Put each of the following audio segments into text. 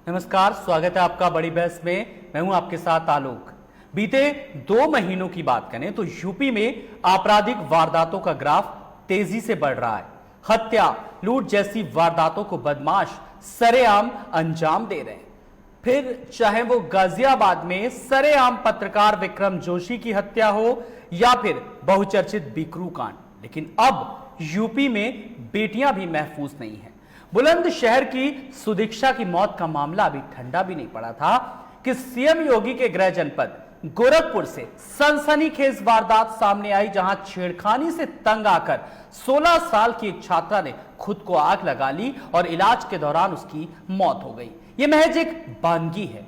नमस्कार, स्वागत है आपका बड़ी बहस में। मैं हूं आपके साथ आलोक। बीते 2 महीनों की बात करें तो यूपी में आपराधिक वारदातों का ग्राफ तेजी से बढ़ रहा है। हत्या, लूट जैसी वारदातों को बदमाश सरेआम अंजाम दे रहे हैं। फिर चाहे वो गाजियाबाद में सरेआम पत्रकार विक्रम जोशी की हत्या हो या फिर बहुचर्चित बिकरू कांड, लेकिन अब यूपी में बेटियां भी महफूज नहीं है। बुलंदशहर की सुदीक्षा की मौत का मामला अभी ठंडा भी नहीं पड़ा था कि सीएम योगी के गृह जनपद गोरखपुर से सनसनीखेज वारदात सामने आई, जहां छेड़खानी से तंग आकर 16 साल की एक छात्रा ने खुद को आग लगा ली और इलाज के दौरान उसकी मौत हो गई। यह महज एक वानगी है।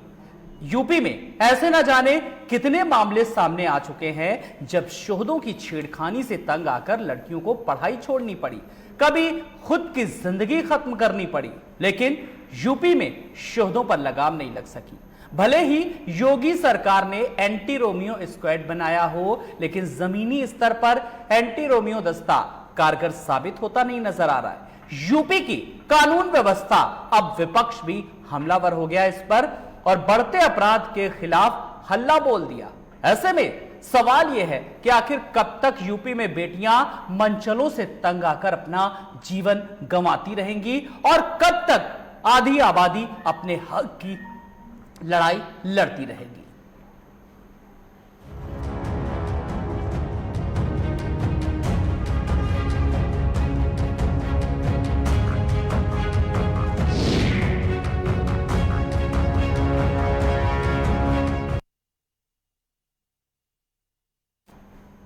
यूपी में ऐसे न जाने कितने मामले सामने आ चुके हैं जब शोहदों की छेड़खानी से तंग आकर लड़कियों को पढ़ाई छोड़नी पड़ी, कभी खुद की जिंदगी खत्म करनी पड़ी, लेकिन यूपी में शोहदों पर लगाम नहीं लग सकी। भले ही योगी सरकार ने एंटी रोमियो स्क्वाड बनाया हो, लेकिन जमीनी स्तर पर एंटी रोमियो दस्ता कारगर साबित होता नहीं नजर आ रहा है। यूपी की कानून व्यवस्था, अब विपक्ष भी हमलावर हो गया इस पर और बढ़ते अपराध के खिलाफ हल्ला बोल दिया। ऐसे में सवाल यह है कि आखिर कब तक यूपी में बेटियां मंचलों से तंग आकर अपना जीवन गंवाती रहेंगी और कब तक आधी आबादी अपने हक की लड़ाई लड़ती रहेगी।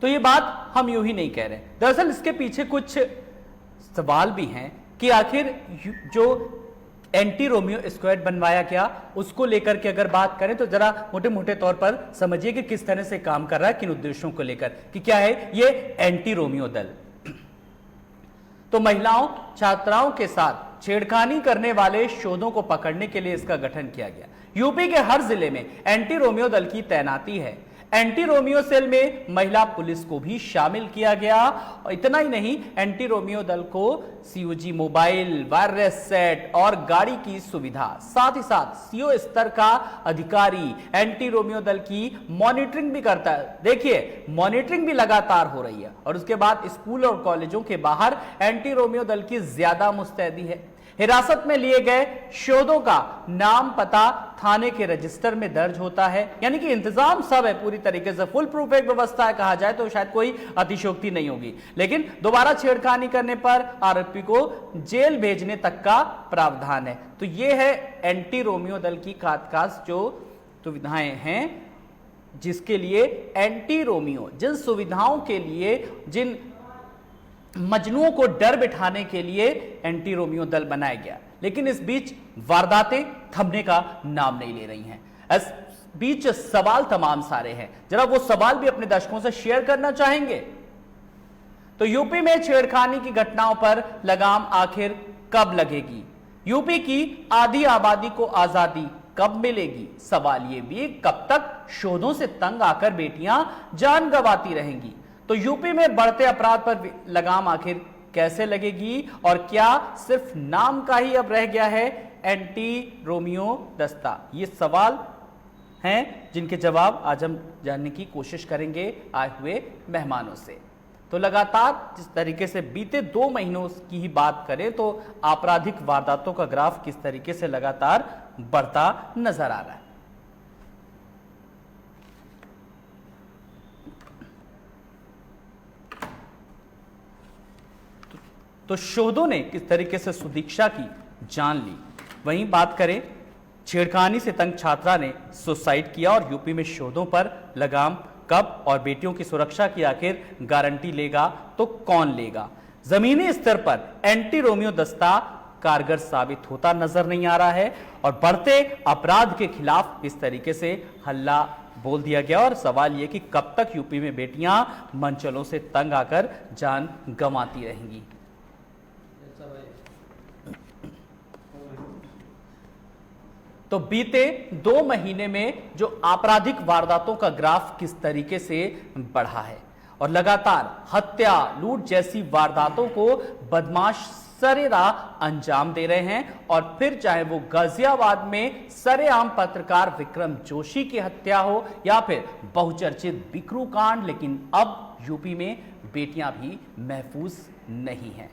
तो ये बात हम यूं ही नहीं कह रहे। दरअसल इसके पीछे कुछ सवाल भी हैं कि आखिर जो एंटी रोमियो स्क्वाड बनवाया गया उसको लेकर के अगर बात करें तो जरा मोटे मोटे तौर पर समझिए कि किस तरह से काम कर रहा है, किन उद्देश्यों को लेकर, कि क्या है ये एंटी रोमियो दल। तो महिलाओं, छात्राओं के साथ छेड़खानी करने वाले शोधों को पकड़ने के लिए इसका गठन किया गया। यूपी के हर जिले में एंटी रोमियो दल की तैनाती है। एंटी रोमियो सेल में महिला पुलिस को भी शामिल किया गया। और इतना ही नहीं, एंटी रोमियो दल को सीओजी मोबाइल, वायरलेस सेट और गाड़ी की सुविधा, साथ ही साथ सीओ स्तर का अधिकारी एंटी रोमियो दल की मॉनिटरिंग भी करता है। देखिए, मॉनिटरिंग भी लगातार हो रही है। और उसके बाद स्कूल और कॉलेजों के बाहर एंटी रोमियो दल की ज्यादा मुस्तैदी है। हिरासत में लिए गए शोधों का नाम, पता थाने के रजिस्टर में दर्ज होता है। यानी कि इंतजाम सब है, पूरी तरीके से फुल प्रूफ एक व्यवस्था है। कहा जाए तो शायद कोई अतिशयोक्ति नहीं होगी। लेकिन दोबारा छेड़खानी करने पर आरोपी को जेल भेजने तक का प्रावधान है। तो यह है एंटी रोमियो दल की खास जो सुविधाएं हैं, जिसके लिए एंटी रोमियो, जिन सुविधाओं के लिए, जिन मजनुओं को डर बिठाने के लिए एंटी रोमियो दल बनाया गया। लेकिन इस बीच वारदातें थमने का नाम नहीं ले रही हैं। इस बीच सवाल तमाम सारे हैं, जरा वो सवाल भी अपने दर्शकों से शेयर करना चाहेंगे। तो यूपी में छेड़खानी की घटनाओं पर लगाम आखिर कब लगेगी? यूपी की आधी आबादी को आजादी कब मिलेगी? सवाल ये भी, कब तक शोधों से तंग आकर बेटियां जान गंवाती रहेंगी? तो यूपी में बढ़ते अपराध पर लगाम आखिर कैसे लगेगी? और क्या सिर्फ नाम का ही अब रह गया है एंटी रोमियो दस्ता? ये सवाल हैं जिनके जवाब आज हम जानने की कोशिश करेंगे आए हुए मेहमानों से। तो लगातार जिस तरीके से बीते 2 महीनों की ही बात करें तो आपराधिक वारदातों का ग्राफ किस तरीके से लगातार बढ़ता नजर आ रहा है। तो शोधों ने किस तरीके से सुदीक्षा की जान ली। वहीं बात करें, छेड़खानी से तंग छात्रा ने सुसाइड किया और यूपी में शोधों पर लगाम कब? और बेटियों की सुरक्षा की आखिर गारंटी लेगा तो कौन लेगा? जमीनी स्तर पर एंटी रोमियो दस्ता कारगर साबित होता नजर नहीं आ रहा है और बढ़ते अपराध के खिलाफ इस तरीके से हल्ला बोल दिया गया। और सवाल यह कि कब तक यूपी में बेटियां मंचलों से तंग आकर जान गंवाती रहेंगी। तो बीते 2 महीने में जो आपराधिक वारदातों का ग्राफ किस तरीके से बढ़ा है और लगातार हत्या, लूट जैसी वारदातों को बदमाश सरेराह अंजाम दे रहे हैं। और फिर चाहे वो गाजियाबाद में सरेआम पत्रकार विक्रम जोशी की हत्या हो या फिर बहुचर्चित बिकरू कांड, लेकिन अब यूपी में बेटियां भी महफूज नहीं हैं।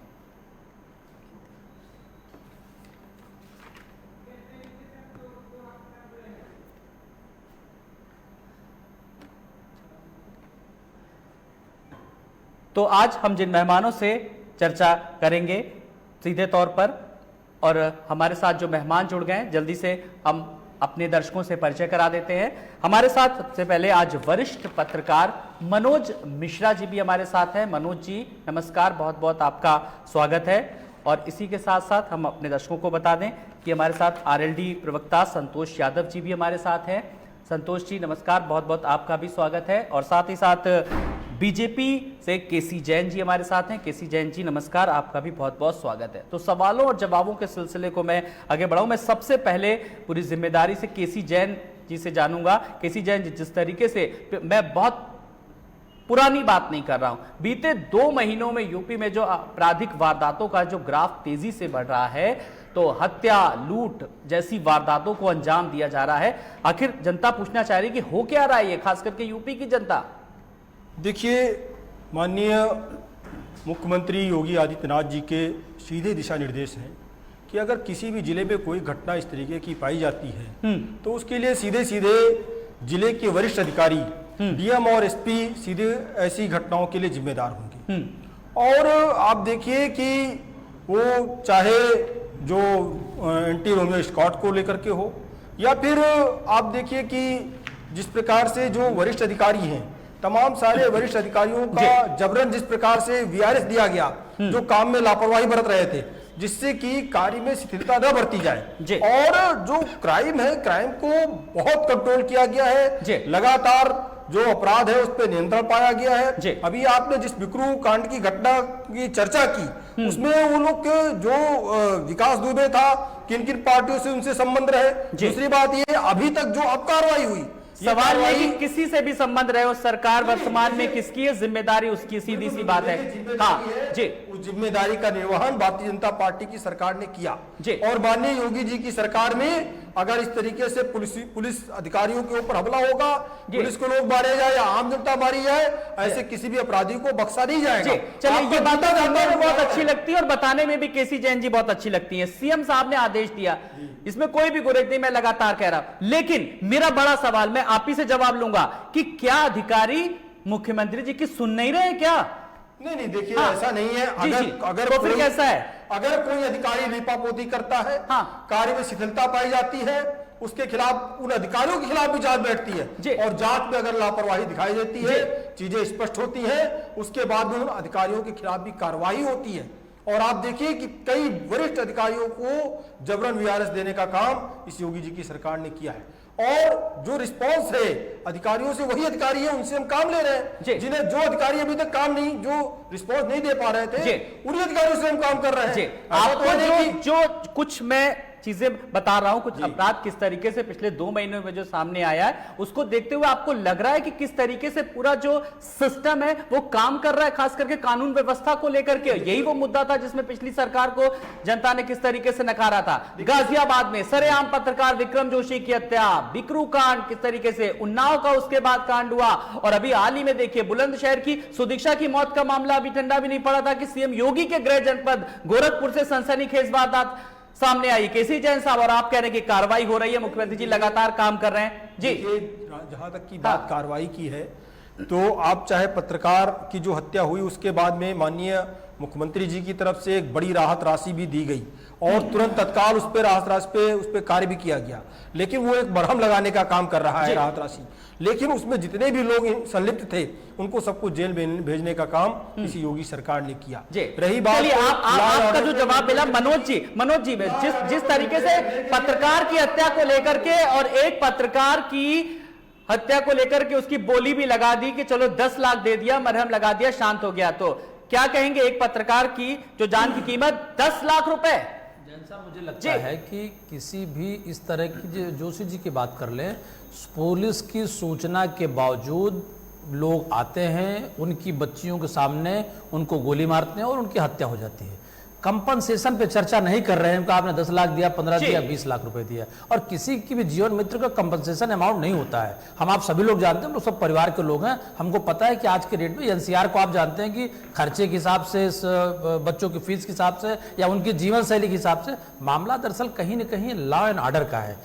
तो आज हम जिन मेहमानों से चर्चा करेंगे सीधे तौर पर, और हमारे साथ जो मेहमान जुड़ गए जल्दी से हम अपने दर्शकों से परिचय करा देते हैं। हमारे साथ सबसे पहले आज वरिष्ठ पत्रकार मनोज मिश्रा जी भी हमारे साथ हैं। मनोज जी नमस्कार, बहुत बहुत आपका स्वागत है। और इसी के साथ साथ हम अपने दर्शकों को बता दें कि हमारे साथ आरएलडी प्रवक्ता संतोष यादव जी भी हमारे साथ हैं। संतोष जी नमस्कार, बहुत बहुत आपका भी स्वागत है। और साथ ही साथ बीजेपी से केसी जैन जी हमारे साथ हैं। केसी जैन जी नमस्कार, आपका भी बहुत बहुत स्वागत है। तो सवालों और जवाबों के सिलसिले को मैं आगे बढ़ाऊं, मैं सबसे पहले पूरी जिम्मेदारी से केसी जैन जी से जानूंगा। केसी जैन जी, जिस तरीके से, मैं बहुत पुरानी बात नहीं कर रहा हूं, बीते 2 महीनों में यूपी में जो आपराधिक वारदातों का जो ग्राफ तेजी से बढ़ रहा है, तो हत्या, लूट जैसी वारदातों को अंजाम दिया जा रहा है, आखिर जनता पूछना चाह रही है कि हो क्या रहा है ये, खास करके यूपी की जनता। देखिए, माननीय मुख्यमंत्री योगी आदित्यनाथ जी के सीधे दिशा निर्देश हैं कि अगर किसी भी जिले में कोई घटना इस तरीके की पाई जाती है तो उसके लिए सीधे सीधे जिले के वरिष्ठ अधिकारी डीएम और एसपी सीधे ऐसी घटनाओं के लिए जिम्मेदार होंगे। और आप देखिए कि वो चाहे जो एंटी रोमियो स्क्वाड को लेकर के हो, या फिर आप देखिए कि जिस प्रकार से जो वरिष्ठ अधिकारी हैं, तमाम सारे वरिष्ठ अधिकारियों का जबरन जिस प्रकार से वीआरएस दिया गया, जो काम में लापरवाही बरत रहे थे, जिससे कि कार्य में शिथिलता न बरती जाए। और जो क्राइम है, क्राइम को बहुत कंट्रोल किया गया है, लगातार जो अपराध है उस पर नियंत्रण पाया गया है। अभी आपने जिस बिकरू कांड की घटना की चर्चा की, उसमें वो लोग के जो विकास दुबे था, किन किन पार्टियों से उनसे संबंध रहे। दूसरी बात ये, अभी तक जो अब कार्रवाई हुई, सवाल ये कि किसी से भी संबंध रहे हो, सरकार वर्तमान में किसकी है जिम्मेदारी, उसकी सीधी सी बात है। हाँ जी, उस जिम्मेदारी का निर्वहन भारतीय जनता पार्टी की सरकार ने किया। और माननीय योगी जी की सरकार में अगर इस तरीके से पुलिस अधिकारियों के ऊपर हमला होगा, पुलिस को लोग मारे जाए या आम जनता मारी जाए, ऐसे किसी भी अपराधी को बख्शा नहीं जाएगा। चलिए, ये बातें जानने में बहुत अच्छी लगती है और बताने में भी केसी जैन जी बहुत अच्छी लगती है। सीएम साहब ने आदेश दिया, इसमें कोई भी गुरेज नहीं, मैं लगातार कह रहा हूं। लेकिन मेरा बड़ा सवाल, मैं आप ही से जवाब लूंगा कि क्या अधिकारी मुख्यमंत्री जी की सुन नहीं रहे क्या? नहीं, देखिए, ऐसा नहीं है। अगर तो फिर कैसा है? अगर कोई अधिकारी लीपापोती करता है, कार्य में शिथिलता पाई जाती है, उसके खिलाफ, उन अधिकारियों के खिलाफ भी जांच बैठती है, और जांच में अगर लापरवाही दिखाई देती है, चीजें स्पष्ट होती है, उसके बाद में उन अधिकारियों के खिलाफ भी कार्रवाई होती है। और आप देखिए कि कई वरिष्ठ अधिकारियों को जबरन वीआरएस देने का काम इस योगी जी की सरकार ने किया है। और जो रिस्पांस है अधिकारियों से, वही अधिकारी है, उनसे हम काम ले रहे हैं। जिन्हें जो अधिकारी अभी तक काम नहीं, जो रिस्पांस नहीं दे पा रहे थे, उन्हीं अधिकारियों से हम काम कर रहे हैं। आपको जो कुछ मैं चीजें बता रहा हूं, कुछ अपराध किस तरीके से पिछले 2 महीनों में जो सामने आया है, उसको देखते हुए आपको लग रहा है कि किस तरीके से पूरा जो सिस्टम है वो काम कर रहा है, खास करके कानून व्यवस्था को लेकर के। यही वो मुद्दा था जिसमें पिछली सरकार को जनता ने किस तरीके से नकारा था। गाजियाबाद में सरेआम पत्रकार विक्रम जोशी की हत्या, बिकरू कांड किस तरीके से, उन्नाव का उसके बाद कांड हुआ, और अभी हाल ही में देखिए बुलंदशहर की सुदीक्षा की मौत का मामला अभी ठंडा भी नहीं पड़ा था कि सीएम योगी के गृह जनपद गोरखपुर से सनसनीखेज वारदात सामने आई। केसी जैन साहब, और आप कह रहे हैं कि कार्रवाई हो रही है, मुख्यमंत्री जी लगातार काम कर रहे हैं। जी, जहां तक की बात कार्रवाई की है, तो आप चाहे पत्रकार की जो हत्या हुई उसके बाद में माननीय मुख्यमंत्री जी की तरफ से एक बड़ी राहत राशि भी दी गई, और तुरंत तत्काल उस पर राहत राशि पे उस पर कार्य भी किया गया। लेकिन वो एक मरहम लगाने का काम कर रहा है राहत राशि, लेकिन उसमें जितने भी लोग संलिप्त थे उनको सबको जेल भेजने का काम इसी योगी सरकार ने किया। रही बात, आपका जो जवाब मिला मनोज जी, जिस तरीके से पत्रकार की हत्या को लेकर के और एक पत्रकार की हत्या को लेकर के उसकी बोली भी लगा दी कि चलो 10 लाख दे दिया, मरहम लगा दिया, शांत हो गया, तो क्या कहेंगे एक पत्रकार की जो जान की कीमत 10 लाख रुपए? मुझे लगता है कि किसी भी इस तरह की, जोशी जी की बात कर लें, पुलिस की सूचना के बावजूद लोग आते हैं, उनकी बच्चियों के सामने उनको गोली मारते हैं और उनकी हत्या हो जाती है। कंपनसेशन पे चर्चा नहीं कर रहे हैं कि आपने 10 लाख दिया, 15 दिया, 20 लाख रुपए दिया, और किसी की भी जीवन मित्र का कंपनसेशन अमाउंट नहीं होता है। हम आप सभी लोग जानते हैं, हम लोग सब परिवार के लोग हैं, हमको पता है कि आज के डेट में एनसीआर को आप जानते हैं कि खर्चे के हिसाब से, बच्चों की फीस के हिसाब से या उनकी जीवन शैली के हिसाब से मामला दरअसल कहीं ना कहीं लॉ एंड ऑर्डर का है।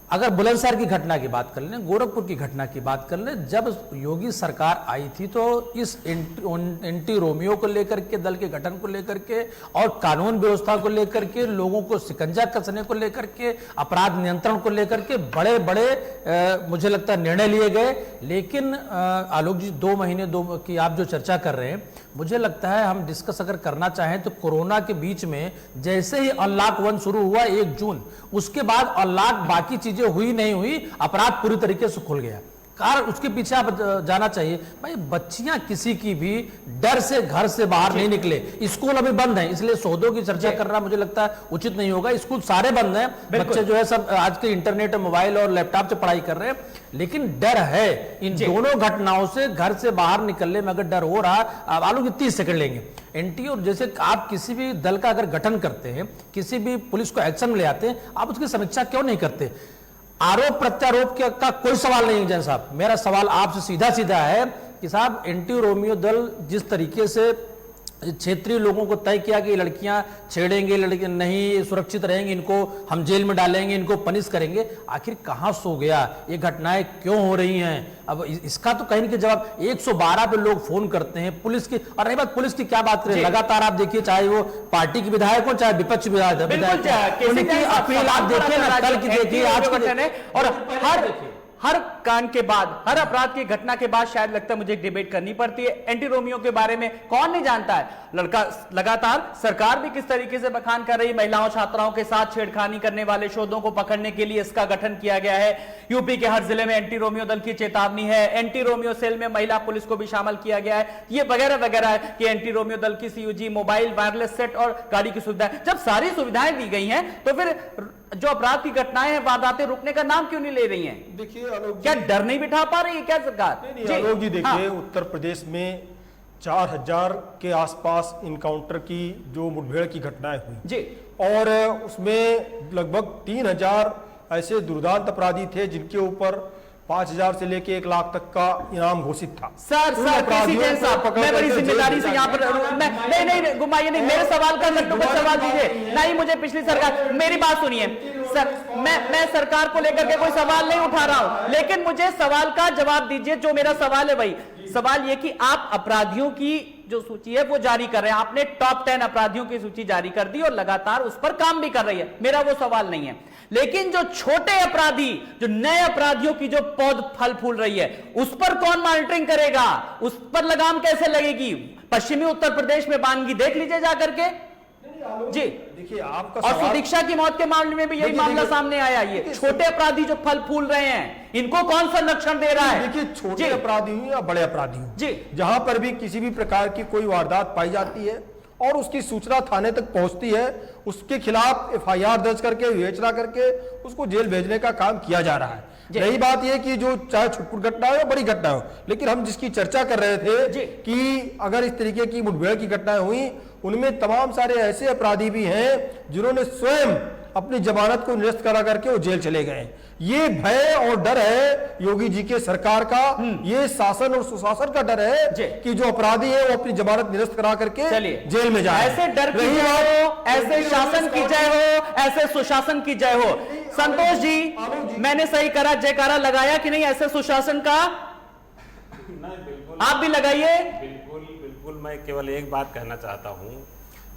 अगर बुलंदशहर की घटना की बात कर लें, गोरखपुर की घटना की बात कर लें, जब योगी सरकार आई थी तो इस एंटी रोमियो को लेकर के, दल के गठन को लेकर के और कानून व्यवस्था को लेकर के, लोगों को शिकंजा कसने को लेकर के, अपराध नियंत्रण को लेकर के बड़े बड़े मुझे लगता है निर्णय लिए गए। लेकिन आलोक जी, 2 महीने की आप जो चर्चा कर रहे हैं, मुझे लगता है हम डिस्कस अगर करना चाहें तो कोरोना के बीच में जैसे ही अनलॉक 1 शुरू हुआ 1 जून, उसके बाद अनलॉक बाकी चीजें हुई नहीं हुई, अपराध पूरी तरीके से खुल गया। कारण उसके पीछे आप जाना चाहिए भाई, बच्चियां किसी की भी डर से घर से बाहर नहीं निकले। स्कूल अभी बंद है, इसलिए सौदों की चर्चा करना मुझे लगता है उचित नहीं होगा। स्कूल सारे बंद हैं, बच्चे जो है सब आज के इंटरनेट, मोबाइल और लैपटॉप से पढ़ाई कर रहे हैं, लेकिन डर है इन दोनों घटनाओं से। घर से बाहर निकलने में अगर डर हो रहा, आप आलू की 30 सेकंड लेंगे एंटी, और जैसे आप किसी भी दल का अगर गठन करते हैं, किसी भी पुलिस को एक्शन में ले आते हैं, आप उसकी समीक्षा क्यों नहीं करते? आरोप प्रत्यारोप का कोई सवाल नहीं है जैन साहब। मेरा सवाल आपसे सीधा सीधा है कि साहब, एंटी रोमियो दल जिस तरीके से क्षेत्रीय लोगों को तय किया कि लड़कियां छेड़ेंगे, लड़कियां नहीं सुरक्षित रहेंगी, इनको हम जेल में डालेंगे, इनको पनिश करेंगे, आखिर कहां सो गया? ये घटनाएं क्यों हो रही हैं? अब इसका तो कहीं ना कहीं जवाब 112 पे लोग फोन करते हैं पुलिस की। और रही बात पुलिस की, क्या बात करें, लगातार आप देखिए, चाहे वो पार्टी के विधायक हो चाहे विपक्ष विधायक, उनकी अपील आप देखिए ना, कल की देखिए, आज की, और हर कांड के बाद, हर अपराध की घटना के बाद शायद लगता है मुझे एक डिबेट करनी पड़ती है। एंटी रोमियो के बारे में कौन नहीं जानता है? लड़का लगातार सरकार भी किस तरीके से बखान कर रही है। महिलाओं छात्राओं के साथ छेड़खानी करने वाले शोधों को पकड़ने के लिए इसका गठन किया गया है। यूपी के हर जिले में एंटी रोमियो दल की चेतावनी है। एंटी रोमियो सेल में महिला पुलिस को भी शामिल किया गया है। ये वगैरह वगैरह कि एंटी रोमियो दल की सीयूजी, मोबाइल, वायरलेस सेट और गाड़ी की सुविधाएं, जब सारी सुविधाएं दी गई हैं तो फिर जो अपराध की घटनाएं हैं, वारदातें रुकने का नाम क्यों नहीं ले रही हैं? देखिए आलोक जी, क्या डर नहीं बिठा पा रही है क्या सरकार? आलोक जी देखिए, उत्तर प्रदेश में 4000 के आसपास इनकाउंटर की जो मुठभेड़ की घटनाएं हुई जी, और उसमें लगभग 3000 ऐसे दुर्दांत अपराधी थे जिनके ऊपर 5000 से लेके 1 लाख तक का इनाम घोषित था। सर जैन साहब, मैं बड़ी जिम्मेदारी से यहाँ पर नहीं घुमाइए, नहीं मेरे सवाल का सवाल दीजिए, नहीं मुझे पिछली सरकार, मेरी बात सुनिए सर, मैं सरकार को लेकर के कोई सवाल नहीं उठा रहा हूं, लेकिन मुझे सवाल का जवाब दीजिए। जो मेरा सवाल है भाई, सवाल ये कि आप अपराधियों की जो सूची है वो जारी कर रहे हैं, आपने टॉप 10 अपराधियों की सूची जारी कर दी और लगातार उस पर काम भी कर रही है, मेरा वो सवाल नहीं है। लेकिन जो छोटे अपराधी, जो नए अपराधियों की जो पौध फल फूल रही है, उस पर कौन मॉनिटरिंग करेगा? उस पर लगाम कैसे लगेगी? पश्चिमी उत्तर प्रदेश में बानगी देख लीजिए जाकर के जी। देखिए आपका और सुदीक्षा की मौत के मामले में भी यही मामला सामने आया। ये छोटे अपराधी जो फल फूल रहे हैं, इनको कौन संरक्षण दे रहा है? देखिए, छोटे अपराधी हो या बड़े अपराधी हो जी, जहां पर भी किसी भी प्रकार की कोई वारदात पाई जाती है और उसकी सूचना थाने तक पहुंचती है, उसके खिलाफ FIR दर्ज करके, विवेचना करके उसको जेल भेजने का काम किया जा रहा है। रही बात यह कि जो चाहे छुटपुट घटना हो या बड़ी घटना हो, लेकिन हम जिसकी चर्चा कर रहे थे कि अगर इस तरीके की मुठभेड़ की घटनाएं हुई, उनमें तमाम सारे ऐसे अपराधी भी हैं जिन्होंने स्वयं अपनी जमानत को निरस्त करा करके वो जेल चले गए। ये भय और डर है योगी जी के सरकार का, ये शासन और सुशासन का डर है कि जो अपराधी है वो अपनी जमानत निरस्त करा करके जेल में जाए। ऐसे डर की जय हो, ऐसे शासन की जय हो, ऐसे सुशासन की जय हो। संतोष जी, मैंने सही करा, जयकारा लगाया कि नहीं ऐसे सुशासन का? आप भी लगाइए। बिल्कुल बिल्कुल, मैं केवल एक बात कहना चाहता हूं,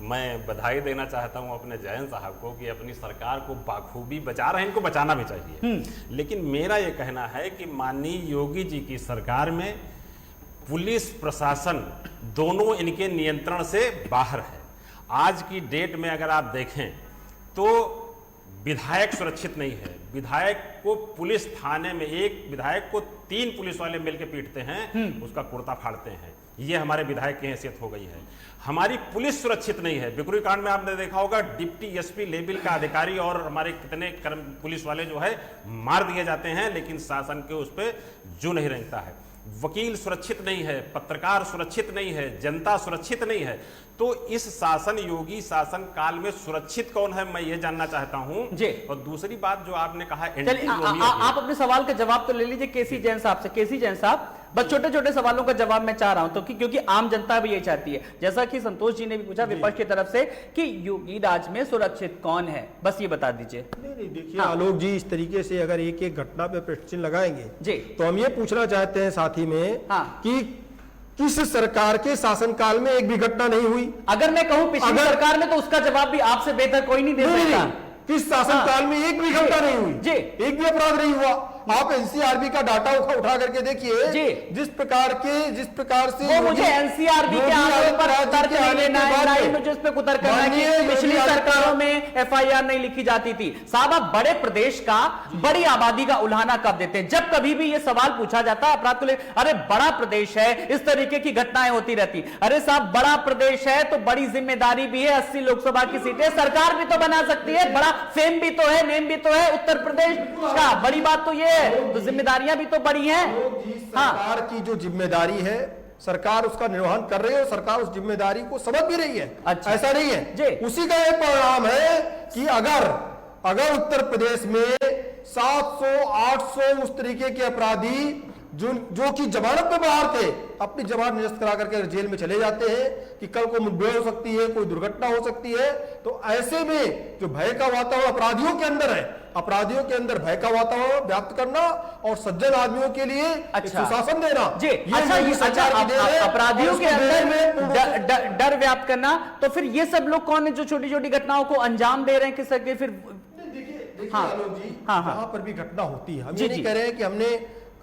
मैं बधाई देना चाहता हूं अपने जयंत साहब को कि अपनी सरकार को बाखूबी बचा रहे हैं, इनको बचाना भी चाहिए। लेकिन मेरा यह कहना है कि माननीय योगी जी की सरकार में पुलिस प्रशासन दोनों इनके नियंत्रण से बाहर है। आज की डेट में अगर आप देखें तो विधायक सुरक्षित नहीं है। विधायक को पुलिस थाने में, एक विधायक को 3 पुलिस वाले मिलकर पीटते हैं, उसका कुर्ता फाड़ते हैं। ये हमारे विधायक की हैसियत हो गई है। हमारी पुलिस सुरक्षित नहीं है। बिकुरी कांड में आपने देखा होगा, डिप्टी एसपी लेवल का अधिकारी और हमारे कितने पुलिस वाले जो है मार दिए जाते हैं, लेकिन शासन के उस पर जो नहीं रहता है। वकील सुरक्षित नहीं है, पत्रकार सुरक्षित नहीं है, जनता सुरक्षित नहीं है, तो इस शासन, योगी शासन काल में सुरक्षित कौन है, मैं ये जानना चाहता हूं जी। और दूसरी बात जो आपने कहा चलिए आप अपने सवाल का जवाब तो ले लीजिए केसी जैन साहब से। केसी जैन साहब, बस छोटे छोटे सवालों का जवाब मैं चाह रहा हूं, तो क्योंकि आम जनता भी ये चाहती है, जैसा कि संतोष जी ने भी पूछा विपक्ष की तरफ से कि योगी राज में सुरक्षित कौन है, बस ये बता दीजिए। नहीं देखिए आलोक जी, इस तरीके से अगर एक एक घटना पे प्रश्न चिन्ह लगाएंगे जी, तो हम ये पूछना चाहते हैं साथी में कि किस सरकार के शासनकाल में एक भी घटना नहीं हुई? अगर मैं कहूं पिछली सरकार में, तो उसका जवाब भी आपसे बेहतर कोई नहीं दे सकता। किस शासनकाल में एक भी घटना नहीं हुई जी, एक भी अपराध नहीं हुआ। आप एनसीआरबी का डाटा उठा करके देखिए, जिस प्रकार से वो मुझे एनसीआरबी के आधार पर तर्क नहीं लेना है, मुझे उस पर उतर करना है कि पिछली सरकारों में एफआईआर नहीं लिखी जाती थी। साहब, आप बड़े प्रदेश का, बड़ी आबादी का उल्हाना कब देते हैं? जब कभी भी ये सवाल पूछा जाता है अपराध को लेकर, अरे बड़ा प्रदेश है, इस तरीके की घटनाएं होती रहती। अरे साहब, बड़ा प्रदेश है तो बड़ी जिम्मेदारी भी है, 80 लोकसभा की सीटें सरकार भी तो बना सकती है, बड़ा फेम भी तो है, नेम भी तो है उत्तर प्रदेश का। बड़ी बात तो ये है, तो जिम्मेदारियां भी तो बड़ी हैं। सरकार की जो जिम्मेदारी है, सरकार उसका निर्वहन कर रही है और सरकार उस जिम्मेदारी को समझ भी रही है। अच्छा। ऐसा नहीं है, उसी का एक परिणाम है कि अगर उत्तर प्रदेश में 700-800 उस तरीके के अपराधी जो कि जमानत पे बाहर थे, अपनी जमानत निरस्त करा करके जेल में चले जाते हैं कि कल को मुठभेड़ हो सकती है, कोई दुर्घटना हो सकती है, तो ऐसे में जो भय का वातावरण अपराधियों के अंदर है, अपराधियों के अंदर भय का वातावरण व्याप्त करना और सज्जन आदमियों के लिए सुशासन देना जी। अच्छा, अपराधियों के अंदर डर व्याप्त करना, तो फिर ये सब लोग कौन है जो छोटी छोटी घटनाओं को अंजाम दे रहे हैं? किस फिर देखिए आलोक जी, यहाँ पर भी घटना होती है। हम ये नहीं कह रहे हैं कि हमने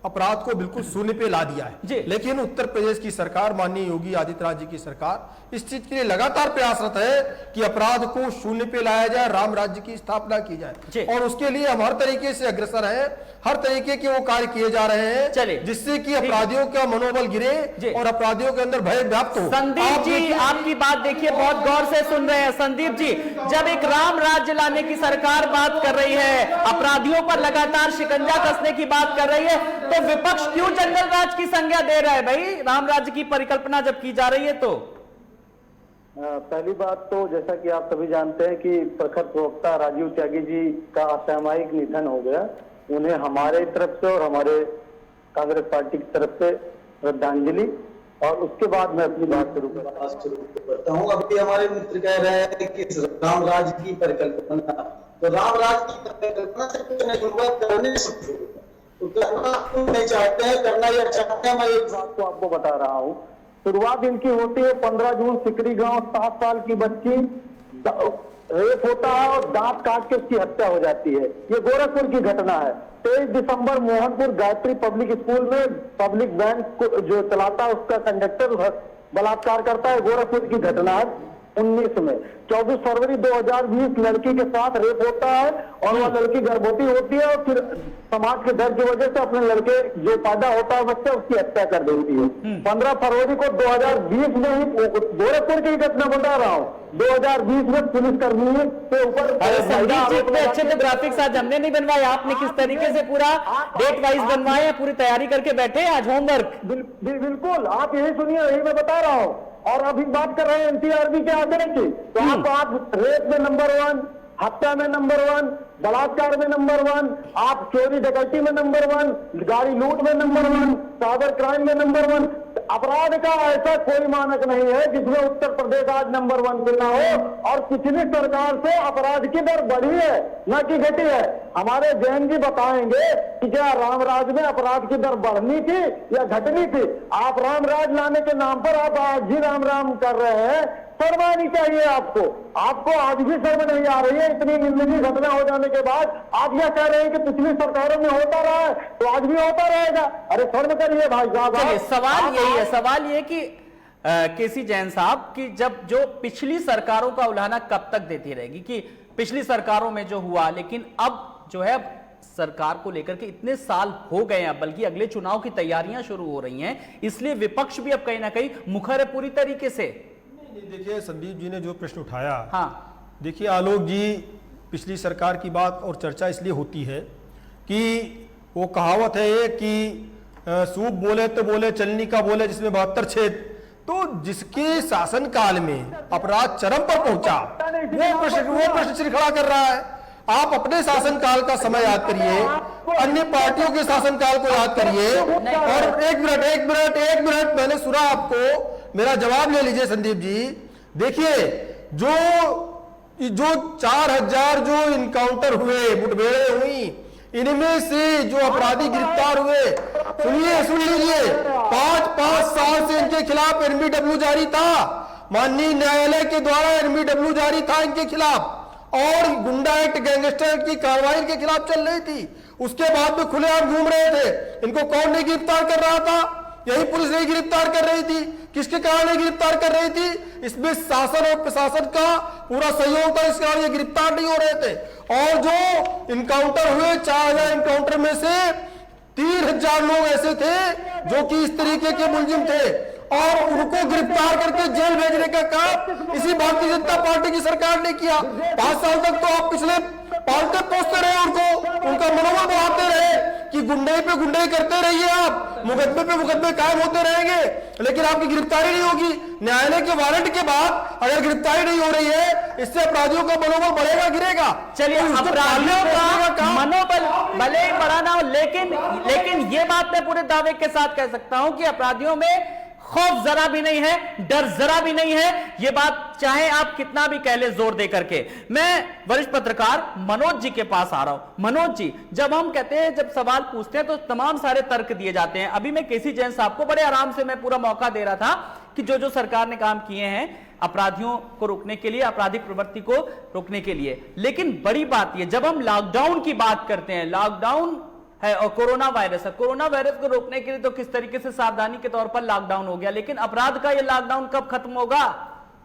अपराध को बिल्कुल शून्य पे ला दिया है, लेकिन उत्तर प्रदेश की सरकार, माननीय योगी आदित्यनाथ जी की सरकार इस चीज के लिए लगातार प्रयासरत है कि अपराध को शून्य पे लाया जाए, राम राज्य की स्थापना की जाए, और उसके लिए हम हर तरीके से अग्रसर हैं, हर तरीके के वो कार्य किए जा रहे हैं जिससे कि अपराधियों का मनोबल गिरे और अपराधियों के अंदर भय व्याप्त हो। संदीप जी, आपकी बात देखिए, बहुत गौर से सुन रहे हैं। संदीप जी, जब एक राम राज्य लाने की सरकार बात कर रही है, अपराधियों पर लगातार शिकंजा कसने की बात कर रही है, तो विपक्ष क्यों जंगल राज की संज्ञा दे रहा है? भाई, राम राज्य की परिकल्पना जब की जा रही है तो पहली बात तो जैसा कि आप सभी जानते हैं कि प्रखर प्रवक्ता राजीव त्यागी जी का असामयिक निधन हो गया। उन्हें हमारे तरफ से और हमारे कांग्रेस पार्टी की तरफ से श्रद्धांजलि, और उसके बाद मैं अपनी बात शुरू करता हूँ। अभी हमारे मित्र कह रहे हैं कि राम राज की परिकल्पना, तो राम राज की परिकल्पना से कुछ नहीं होगा, करने से तो करना नहीं चाहते हैं, करना ये चाहते हैं। मैं एक बात को आपको बता रहा हूँ। शुरुआत इनकी होती है 15 जून, सिकरी गांव, 7 साल की बच्ची रेप होता है और दांत काट के उसकी हत्या हो जाती है। ये गोरखपुर की घटना है। 23 दिसंबर मोहनपुर गायत्री पब्लिक स्कूल में पब्लिक वैन जो चलाता है उसका कंडक्टर बलात्कार करता है। गोरखपुर की घटना है 19 में। 24 फरवरी 2020 लड़की के साथ रेप होता है और वह लड़की गर्भवती होती है और फिर समाज के डर की वजह से अपने लड़के जो पैदा होता है बच्चा, उसकी हत्या कर देती है। 15 फरवरी को 2020 में ही गोरखपुर की घटना बता रहा हूँ, 2020 में पुलिस कर्मी के ऊपर। अच्छे तो ग्राफिक्स आज हमने नहीं बनवाए, आपने किस तरीके से पूरा डेट वाइज बनवाए, पूरी तैयारी करके बैठे आज होमवर्क। बिल्कुल, आप यही सुनिए, यही मैं बता रहा हूँ। और अभी बात कर रहे हैं एनसीआरबी के आंकड़े की, तो आप रेप में नंबर 1, हत्या में नंबर 1, बलात्कार में नंबर 1, आप चोरी डकैती में नंबर 1, गाड़ी लूट में नंबर 1, साइबर क्राइम में नंबर 1। अपराध का ऐसा कोई मानक नहीं है जिसमें उत्तर प्रदेश आज नंबर 1 पे ना हो। और पिछली सरकार से अपराध की दर बढ़ी है, न कि घटी है। हमारे जैन जी बताएंगे कि क्या राम राज में अपराध की दर बढ़नी थी या घटनी थी? आप राम राज लाने के नाम पर आप आज ही राम राम कर रहे हैं। शर्म आनी चाहिए आपको। आपको आज भी शर्म नहीं आ रही है? इतनी निंदनीय घटना हो जाने के बाद आप यह कह रहे हैं कि पिछली सरकारों में होता रहा है तो आज भी होता रहेगा। अरे शर्म करिए भाई साहब। सवाल यही है, सवाल ये कि केसी जैन साहब की जब जो पिछली सरकारों का उल्हाना कब तक देती रहेगी कि पिछली सरकारों में जो हुआ, लेकिन अब जो है सरकार को लेकर के इतने साल हो गए हैं, बल्कि अगले चुनाव की तैयारियां शुरू हो रही हैं, इसलिए विपक्ष भी अब कहीं ना कहीं मुखर है पूरी तरीके से। देखिए संदीप जी ने जो प्रश्न उठाया, देखिए आलोक जी, पिछली सरकार की बात और चर्चा इसलिए होती है कि वो कहावत है कि सूप बोले तो बोले, चलनी का बोले जिसमें 72 छेद। तो जिसके शासनकाल में अपराध चरम पर पहुंचा वो प्रश्न चिन्ह खड़ा कर रहा है। आप अपने शासनकाल का समय याद करिए, अन्य पार्टियों के शासनकाल को याद करिए। और एक मिनट मैंने सुना आपको, मेरा जवाब ले लीजिए संदीप जी। देखिए जो 4000 जो इनकाउंटर हुए, मुठभेड़ें हुई, इनमें से जो अपराधी गिरफ्तार हुए, सुन लीजिए, 5 साल से इनके खिलाफ एनबीडब्ल्यू जारी था, माननीय न्यायालय के द्वारा एनबीडब्ल्यू जारी था इनके खिलाफ, और गुंडा एक्ट, गैंगस्टर एक्ट की कार्रवाई इनके खिलाफ चल रही थी। उसके बाद में खुलेआम घूम रहे थे। इनको कौन नहीं गिरफ्तार कर रहा था? यही पुलिस नहीं गिरफ्तार कर रही थी। किसके कारण नहीं गिरफ्तार कर रही थी? इसमें शासन और प्रशासन का पूरा सहयोग था, इस कारण ये गिरफ्तार नहीं हो रहे थे। और जो इनकाउंटर हुए, 4000 इनकाउंटर में से 3000 लोग ऐसे थे जो कि इस तरीके के मुलजिम थे, और उनको गिरफ्तार करके जेल भेजने का काम इसी भारतीय जनता पार्टी की सरकार ने किया। 5 साल तक तो आप पिछले पालते पोसते रहे उनको, उनका मनोबल बढ़ाते रहे कि गुंडे पे गुंडे करते रहिए, आप मुकदमे पे मुकदमे कायम होते रहेंगे, लेकिन आपकी गिरफ्तारी नहीं होगी। न्यायालय के वारंट के बाद अगर गिरफ्तारी नहीं हो रही है, इससे अपराधियों का मनोबल बढ़ेगा गिरेगा? चलिए, अपराधियों का मनोबल भले ही बढ़ा ना हो, लेकिन ये बात मैं पूरे दावे के साथ कह सकता हूं कि अपराधियों में खौफ जरा भी नहीं है, डर जरा भी नहीं है। यह बात चाहे आप कितना भी कह ले जोर दे करके। मैं वरिष्ठ पत्रकार मनोज जी के पास आ रहा हूं। मनोज जी, जब हम कहते हैं, जब सवाल पूछते हैं तो तमाम सारे तर्क दिए जाते हैं। अभी मैं केसी जैन साहब को बड़े आराम से मैं पूरा मौका दे रहा था कि जो सरकार ने काम किए हैं अपराधियों को रोकने के लिए, आपराधिक प्रवृत्ति को रोकने के लिए, लेकिन बड़ी बात यह, जब हम लॉकडाउन की बात करते हैं, लॉकडाउन है और कोरोना वायरस है, कोरोना वायरस को रोकने के लिए तो किस तरीके से सावधानी के तौर पर लॉकडाउन हो गया, लेकिन अपराध का ये लॉकडाउन कब खत्म होगा?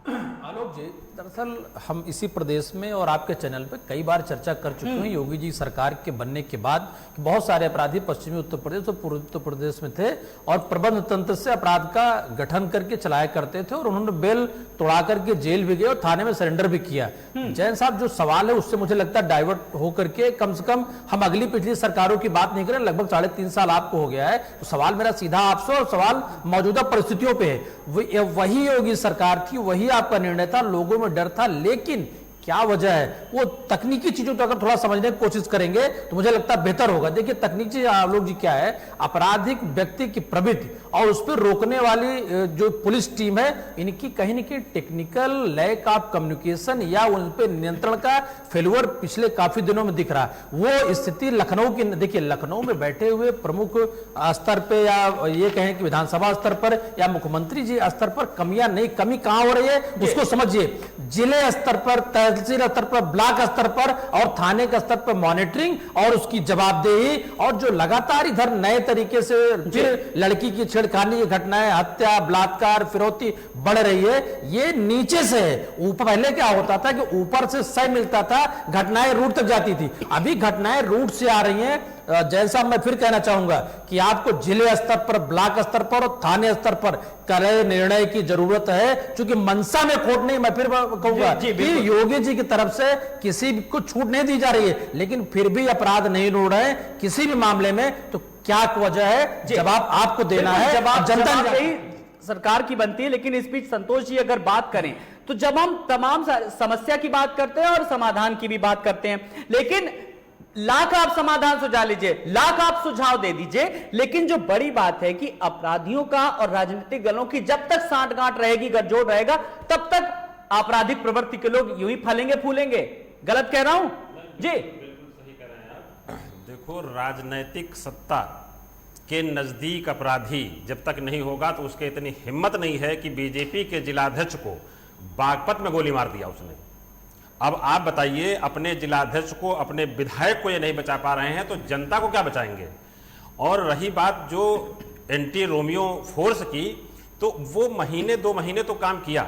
आलोक जी, दरअसल हम इसी प्रदेश में और आपके चैनल पे कई बार चर्चा कर चुके हैं योगी जी सरकार के बनने के बाद कि बहुत सारे अपराधी पश्चिमी उत्तर प्रदेश और पूर्वी उत्तर प्रदेश में थे और प्रबंध तंत्र से अपराध का गठन करके चलाया करते थे, और उन्होंने बेल तोड़ा करके जेल भी गए और थाने में सरेंडर भी किया। जैन साहब, जो सवाल है उससे मुझे लगता है डाइवर्ट होकर के कम से कम हम अगली पिछली सरकारों की बात नहीं करें, लगभग 3.5 साल आपको हो गया है, तो सवाल मेरा सीधा आपसे और सवाल मौजूदा परिस्थितियों पे है। वही योगी सरकार थी, वही आपका निर्णय था, लोगों में डर था, लेकिन क्या वजह है? वो तकनीकी चीजों को अगर थोड़ा समझने की कोशिश करेंगे तो मुझे लगता है बेहतर होगा। देखिए, तकनीकी लोग जी क्या है, आपराधिक व्यक्ति की प्रवृत्ति और उस पर रोकने वाली जो पुलिस टीम है, इनकी कहीं न कहीं टेक्निकल लैक ऑफ कम्युनिकेशन या उन पर नियंत्रण का फेल्यूर पिछले काफी दिनों में दिख रहा है। वो स्थिति लखनऊ की, देखिए लखनऊ में बैठे हुए प्रमुख स्तर पे या ये कहें कि विधानसभा स्तर पर या मुख्यमंत्री जी स्तर पर कमियां नहीं, कमी कहां हो रही है उसको समझिए। जिले स्तर पर, तहसील स्तर पर, ब्लॉक स्तर पर और थाने के स्तर पर मॉनिटरिंग और उसकी जवाबदेही, और जो लगातार इधर नए तरीके से फिर लड़की की छेड़खानी की घटनाएं, हत्या, बलात्कार, फिरौती बढ़ रही है, ये नीचे से है। ऊपर पहले क्या होता था कि ऊपर से सह मिलता था, घटनाएं रूट तक जाती थी, अभी घटनाएं रूट से आ रही हैं। जैन साहब, मैं फिर कहना चाहूंगा कि आपको जिले स्तर पर, ब्लॉक स्तर पर और थाने स्तर पर कड़े निर्णय की जरूरत है, क्योंकि मनसा में खोट नहीं, मैं फिर कहूंगा कि योगी जी की तरफ से किसी को छूट नहीं दी जा रही है, लेकिन फिर भी अपराध नहीं रोक रहे हैं किसी भी मामले में, तो क्या वजह है? जवाब आपको देना है, जवाब जनता सरकार की बनती है। लेकिन इस बीच संतोष जी अगर बात करें तो जब हम तमाम समस्या की बात करते हैं और समाधान की भी बात करते हैं, लेकिन लाख आप समाधान सुझा लीजिए, लाख आप सुझाव दे दीजिए, लेकिन जो बड़ी बात है कि अपराधियों का और राजनीतिक दलों की जब तक सांठगांठ रहेगी, गठजोड़ रहेगा, तब तक आपराधिक प्रवृत्ति के लोग यूं ही फलेंगे फूलेंगे। गलत कह रहा हूं जी? बिल्कुल सही कह रहे हैं आप। देखो, राजनैतिक सत्ता के नजदीक अपराधी जब तक नहीं होगा तो उसके इतनी हिम्मत नहीं है कि बीजेपी के जिलाध्यक्ष को बागपत में गोली मार दिया उसने। अब आप बताइए, अपने जिलाध्यक्ष को, अपने विधायक को ये नहीं बचा पा रहे हैं तो जनता को क्या बचाएंगे? और रही बात जो एंटी रोमियो फोर्स की, तो वो महीने 2 महीने तो काम किया,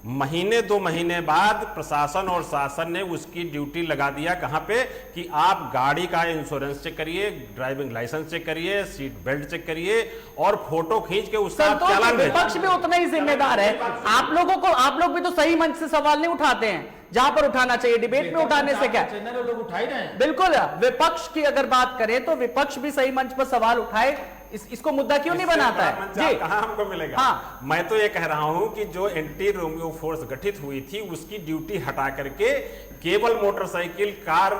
महीने 2 महीने बाद प्रशासन और शासन ने उसकी ड्यूटी लगा दिया कहां पे कि आप गाड़ी का इंश्योरेंस चेक करिए, ड्राइविंग लाइसेंस चेक करिए, सीट बेल्ट चेक करिए और फोटो खींच के उसका चालान भेजिए। विपक्ष भी उतना ही जिम्मेदार है। आप लोग भी तो सही मंच से सवाल नहीं उठाते हैं जहां पर उठाना चाहिए। डिबेट में उठाने से क्या, लोग उठा ही रहे हैं। बिल्कुल, विपक्ष की अगर बात करें तो विपक्ष भी सही मंच पर सवाल उठाए इसको मुद्दा क्यों नहीं इससे बनाता बड़ा है? मंच आप कहाँ हमको मिलेगा? हाँ। मैं तो ये कह रहा हूं कि जो एंटी रोमियो फोर्स गठित हुई थी उसकी ड्यूटी हटा करके केवल मोटरसाइकिल, कार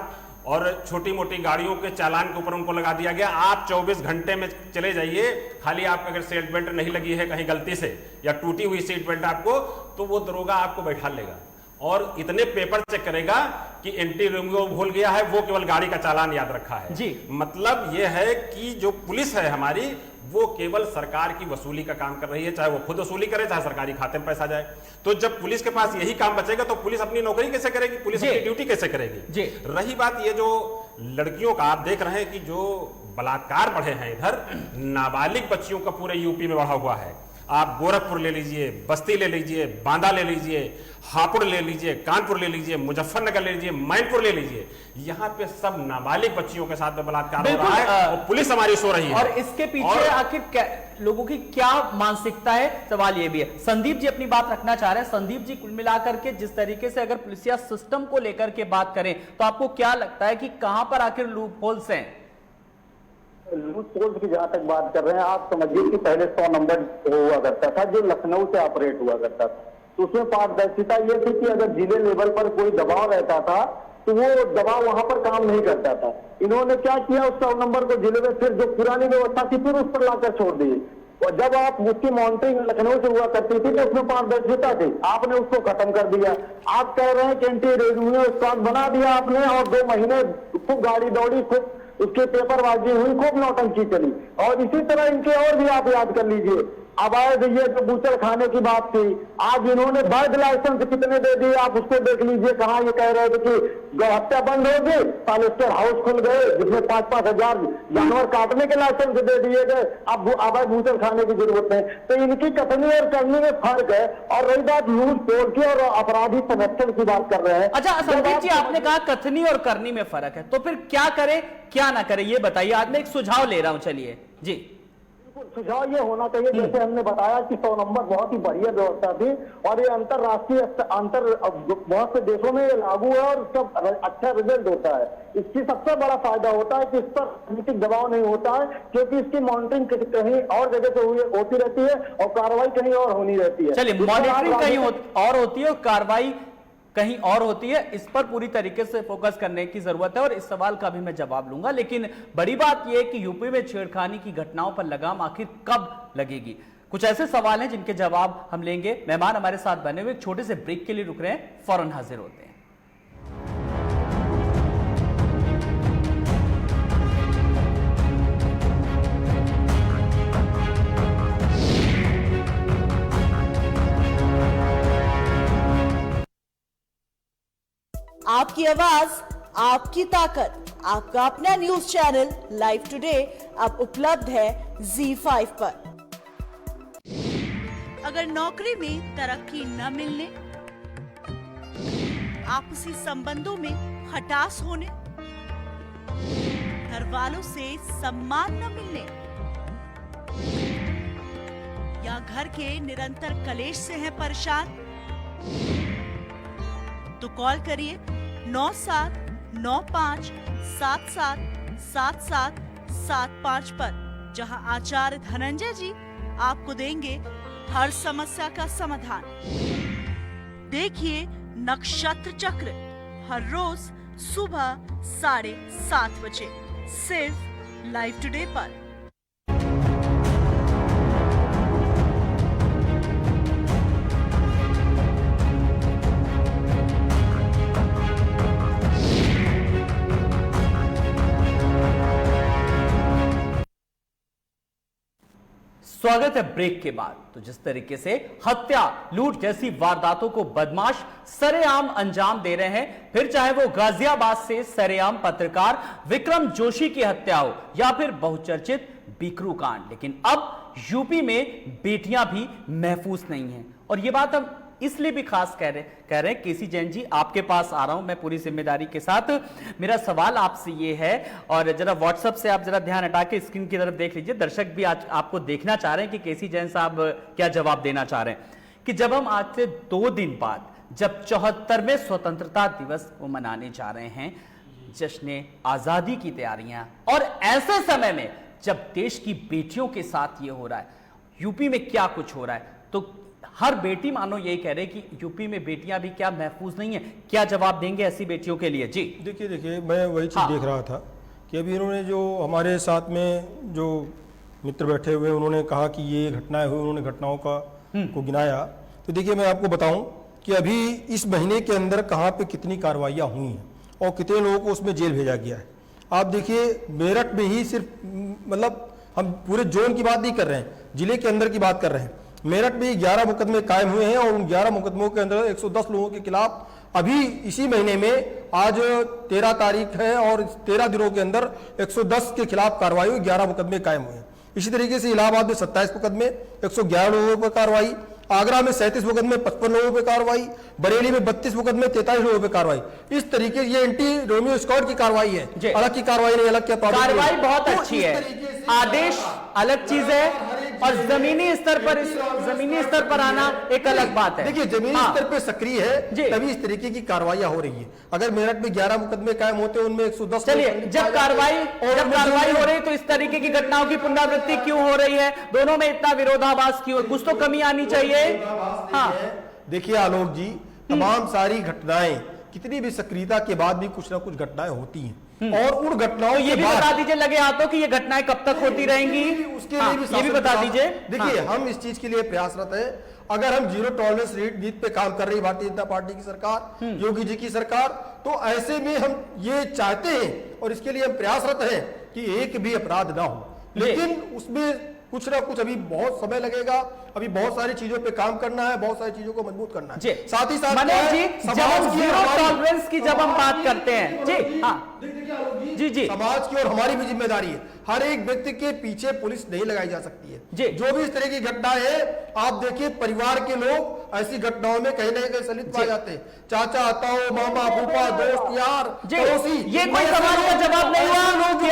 और छोटी मोटी गाड़ियों के चालान के ऊपर उनको लगा दिया गया। आप 24 घंटे में चले जाइए, खाली आपका अगर सीट बेल्ट नहीं लगी है कहीं गलती से या टूटी हुई सीट बेल्ट आपको, तो वो दरोगा आपको बैठा लेगा और इतने पेपर चेक करेगा कि एंटी रोमियो भूल गया है, वो केवल गाड़ी का चालान याद रखा है जी। मतलब ये है कि जो पुलिस है हमारी, वो केवल सरकार की वसूली का काम कर रही है, चाहे वो खुद वसूली करे चाहे सरकारी खाते में पैसा जाए। तो जब पुलिस के पास यही काम बचेगा तो पुलिस अपनी नौकरी कैसे करेगी, पुलिस अपनी ड्यूटी कैसे करेगी? रही बात ये जो लड़कियों का, आप देख रहे हैं कि जो बलात्कार बढ़े हैं इधर, नाबालिग बच्चियों का पूरे यूपी में बढ़ा हुआ है। आप गोरखपुर ले लीजिए, बस्ती ले लीजिए, बांदा ले लीजिए, हापुड़ ले लीजिए, कानपुर ले लीजिए, मुजफ्फरनगर ले लीजिए, मैनपुर ले लीजिए, यहाँ पे सब नाबालिग बच्चियों के साथ में बलात्कार हो रहा है और पुलिस हमारी सो रही है। और इसके पीछे आखिर लोगों की क्या मानसिकता है, सवाल ये भी है। संदीप जी अपनी बात रखना चाह रहे हैं। संदीप जी, कुल मिलाकर के जिस तरीके से अगर पुलिसिया सिस्टम को लेकर के बात करें तो आपको क्या लगता है कि कहां पर आखिर लूप होल्स हैं? लूप होल्स की जहां तक बात कर रहे हैं, आप समझिए कि पहले 100 नंबर हुआ करता था जो लखनऊ से ऑपरेट हुआ करता था, तो उसमें पारदर्शिता ये थी कि अगर जिले लेवल पर कोई दबाव रहता था तो वो दबाव वहां पर काम नहीं करता था। इन्होंने क्या किया, उस 100 नंबर को जिले में फिर जो पुरानी व्यवस्था थी फिर उस पर लाकर छोड़ दी। और जब आप उसकी मॉनिटरिंग लखनऊ से हुआ करती थी तो उसमें पारदर्शिता थी, आपने उसको खत्म कर दिया। आप कह रहे हैं कि एंटी रोमियो स्क्वाड बना दिया आपने और 2 महीने खूब गाड़ी दौड़ी, खूब उसके पेपरबाजी हुई, खूब नौटंकी चली। और इसी तरह इनके और भी आप याद कर लीजिए, अवैध ये जो बूचड़ खाने की बात थी, आज इन्होंने वैध लाइसेंस कितने दे दिए आप उसको देख लीजिए। कहाँ ये कह रहे थे कि गौहत्या बंद होगी, पालिस्टर हाउस खुल गए जिसमें 5-5 हजार जानवर काटने के लाइसेंस दे दिए गए, अब अवैध बूचड़ खाने की जरूरत नहीं। तो इनकी कथनी और करनी में फर्क है। और रही बात लूट तोड़ की और अपराधी संरक्षण की बात कर रहे हैं। अच्छा संदीप जी, आपने कहा कथनी और करनी में फर्क है, तो फिर क्या करे क्या ना करे ये बताइए। आज मैं एक सुझाव ले रहा हूं, चलिए जी। सुझाव ये होना चाहिए, जैसे हमने बताया कि 100 नंबर बहुत ही बढ़िया व्यवस्था थी और ये अंतरराष्ट्रीय बहुत से देशों में ये लागू है और इसका अच्छा रिजल्ट होता है। इसकी सबसे बड़ा फायदा होता है कि इस पर राजनीतिक दबाव नहीं होता है, क्योंकि इसकी मॉनिटरिंग कहीं और जगह से होती रहती है और कार्रवाई कहीं और होनी रहती है। चलिए, मॉनिटरिंग कहीं और होती है और कार्रवाई कहीं और होती है। इस पर पूरी तरीके से फोकस करने की जरूरत है और इस सवाल का भी मैं जवाब लूंगा। लेकिन बड़ी बात यह है कि यूपी में छेड़खानी की घटनाओं पर लगाम आखिर कब लगेगी? कुछ ऐसे सवाल हैं जिनके जवाब हम लेंगे। मेहमान हमारे साथ बने हुए एक छोटे से ब्रेक के लिए रुक रहे हैं, फौरन हाजिर होते हैं। आपकी आवाज, आपकी ताकत, आपका अपना न्यूज चैनल लाइव टुडे अब उपलब्ध है ZEE5 पर। अगर नौकरी में तरक्की न मिलने, आपसी संबंधों में खटास होने, घर वालों से सम्मान न मिलने या घर के निरंतर कलेश से हैं परेशान, तो कॉल करिए 9795777775 पर, जहां आचार्य धनंजय जी आपको देंगे हर समस्या का समाधान। देखिए नक्षत्र चक्र हर रोज सुबह 7:30 बजे सिर्फ लाइव टुडे पर। स्वागत है ब्रेक के बाद। तो जिस तरीके से हत्या, लूट जैसी वारदातों को बदमाश सरेआम अंजाम दे रहे हैं, फिर चाहे वो गाजियाबाद से सरेआम पत्रकार विक्रम जोशी की हत्या हो या फिर बहुचर्चित बीकरू कांड, लेकिन अब यूपी में बेटियां भी महफूज नहीं हैं। और ये बात हम इसलिए भी खास कह रहे हैं। केसी जैन जी, आपके पास आ रहा हूं मैं पूरी जिम्मेदारी के साथ। मेरा सवाल आपसे ये है, और जरा व्हाट्सएप से आप जरा ध्यान हटा के स्क्रीन की तरफ देख लीजिए, दर्शक भी आज आपको देखना चाह रहे हैं कि केसी जैन साहब क्या जवाब देना चाह रहे हैं। कि जब हम आज से 2 दिन बाद जब 74वें स्वतंत्रता दिवस को मनाने जा रहे हैं, जश्न आजादी की तैयारियां, और ऐसे समय में जब देश की बेटियों के साथ ये हो रहा है, यूपी में क्या कुछ हो रहा है, तो हर बेटी मानो यही कह रहे कि यूपी में बेटियां भी क्या महफूज नहीं है? क्या जवाब देंगे ऐसी बेटियों के लिए? जी देखिए मैं वही चीज़ देख रहा था कि अभी इन्होंने जो हमारे साथ में जो मित्र बैठे हुए उन्होंने कहा कि ये घटनाएं हुई, उन्होंने घटनाओं को गिनाया। तो देखिए मैं आपको बताऊं कि अभी इस महीने के अंदर कहाँ पे कितनी कार्रवाइयाँ हुई हैं और कितने लोगों को उसमें जेल भेजा गया है। आप देखिए मेरठ में ही सिर्फ मतलब हम पूरे जोन की बात नहीं कर रहे हैं, जिले के अंदर की बात कर रहे हैं। मेरठ में 11 मुकदमे कायम हुए हैं और उन 11 मुकदमों के अंदर 110 लोगों के खिलाफ अभी इसी महीने में आज 13 तारीख है और 13 दिनों के अंदर 110 के खिलाफ कार्रवाई हुई, 11 मुकदमे कायम हुए हैं। इसी तरीके से इलाहाबाद में 27 मुकदमे, 111 लोगों पर कार्रवाई, आगरा में 37 मुकदमे, 55 लोगों पर कार्रवाई, बरेली में 32 मुकदमे, 43 लोगों पर कार्रवाई। इस तरीके से ये एंटी रोमियो स्क्वाड की कार्रवाई है, अलग की कार्रवाई नहीं, अलग क्या कार्रवाई बहुत अच्छी है, आदेश अलग चीज है और जमीनी स्तर पर आना एक अलग बात है। देखिए जमीनी स्तर पर सक्रिय है तभी इस तरीके की कार्रवाइयां हो रही है। अगर मेरठ में 11 मुकदमे कायम होते हैं, उनमें 110। चलिए जब कार्रवाई हो रही तो इस तरीके की घटनाओं की पुनरावृत्ति क्यों हो रही है? दोनों में इतना विरोधाभास क्यों? कुछ तो कमी आनी चाहिए। हाँ देखिए आलोक जी, तमाम सारी घटनाएं कितनी भी सक्रियता के बाद भी कुछ ना कुछ घटनाएं होती हैं और उन घटनाओं ये भी बता दीजिए लगे हाथों कि ये घटनाएं कब तक होती रहेंगी, उसके लिए भी ये भी बता दीजिए। देखिए हम इस चीज के लिए प्रयासरत है। अगर हम जीरो टॉलरेंस नीति पे काम कर रही भारतीय जनता पार्टी की सरकार, योगी जी की सरकार, तो ऐसे में हम ये चाहते हैं और इसके लिए हम प्रयासरत हैं कि एक भी अपराध ना हो, लेकिन उसमें कुछ ना कुछ अभी बहुत समय लगेगा। अभी बहुत सारी चीजों पे काम करना है, बहुत सारी चीजों को मजबूत करना है। साथ ही साथ मनोज जी, जब हम जीरो टॉलरेंस की जब हम बात करते हैं जी, हाँ जी, समाज की और हमारी भी जिम्मेदारी है। हर एक व्यक्ति के पीछे पुलिस नहीं लगाई जा सकती है जी। जो भी इस तरह की घटना है, आप देखिए परिवार के लोग ऐसी घटनाओं में कहीं ना कहीं संलिप्त पाए जाते हैं। चाचा, ताऊ, मामा, फूफा, दोस्त, यार, पड़ोसी। ये कोई सवाल का जवाब नहीं हुआ कि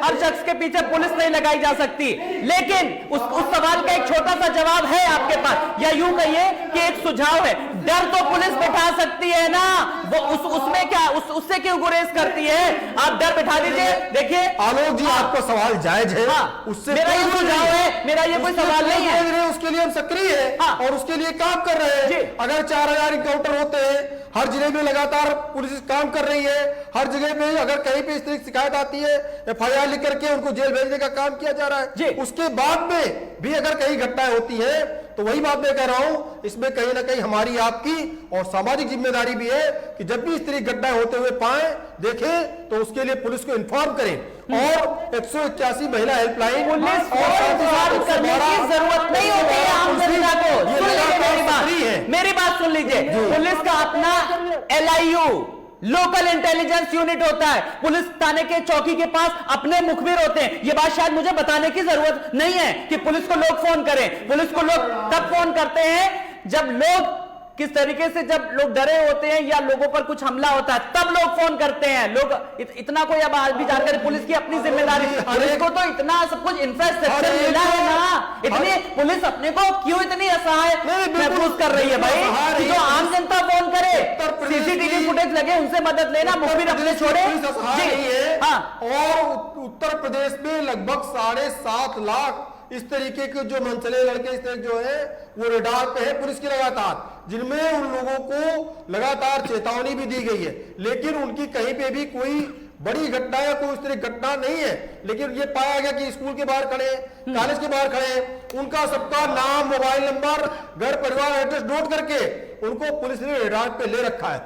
हर शख्स के पीछे पुलिस नहीं लगाई जा सकती, लेकिन उस सवाल का एक छोटा सा जवाब है आपके पास, या यूं कहिए कि एक सुझाव है। डर तो पुलिस बैठा सकती है ना, वो उसमें क्या उससे क्यों गुरेज करती है? आप डर बैठा दीजिए। देखिए आलोक जी, आपका सवाल जायज है, उससे मेरा ये सुझाव है, मेरा ये कोई सवाल नहीं है। उसके लिए हम सक्रिय है और उसके लिए काम कर रहे हैं। अगर 4000 इनकाउंटर होते हैं, हर जिले में लगातार पुलिस काम कर रही है, हर जगह पे अगर कहीं पे इस तरह की शिकायत आती है, FIR लिख करके उनको जेल भेजने का काम किया जा रहा है। उसके बाद में भी अगर कहीं घटनाएं होती है तो वही बात मैं कह रहा हूं, इसमें कहीं ना कहीं हमारी आपकी और सामाजिक जिम्मेदारी भी है कि जब भी इस तरह की घटनाएं होते हुए पाए, देखें, तो उसके लिए पुलिस को इन्फॉर्म करें और 181 महिला हेल्पलाइन पुलिस को इन्फॉर्म करने की जरूरत नहीं होती है आम जनता को। सुन लीजिए मेरी बात सुन लीजिए। पुलिस का अपना LIU लोकल इंटेलिजेंस यूनिट होता है, पुलिस थाने के चौकी के पास अपने मुखबिर होते हैं। यह बात शायद मुझे बताने की जरूरत नहीं है कि पुलिस को लोग फोन करें। पुलिस को लोग तब फोन करते हैं जब लोग किस तरीके से, जब लोग डरे होते हैं या लोगों पर कुछ हमला होता है, तब लोग फोन करते हैं। लोग इतना कोई अब आज भी जानकारी, पुलिस की अपनी जिम्मेदारी, पुलिस को तो इतना सब कुछ इंफ्रास्ट्रक्चर मिला है ना, इतनी पुलिस अपने को क्यों इतनी असहाय महसूस कर रही है भाई? कि जो आम जनता फोन करे, CCTV फुटेज लगे, उनसे मदद लेना, मुखबिर अपने छोड़े। और उत्तर प्रदेश में लगभग 7.5 लाख इस तरीके के जो मनचले लड़के इस तरह जो है वो रेडार पे है पुलिस की लगातार, जिनमें उन लोगों को लगातार चेतावनी भी दी गई है, लेकिन उनकी कहीं पे भी कोई बड़ी घटना या कोई उस तरह घटना नहीं है। लेकिन ये पाया गया कि स्कूल के बाहर खड़े, कॉलेज के बाहर खड़े, उनका सबका नाम, मोबाइल नंबर, घर परिवार एड्रेस नोट करके उनको पुलिस ने रेडार पे ले रखा है।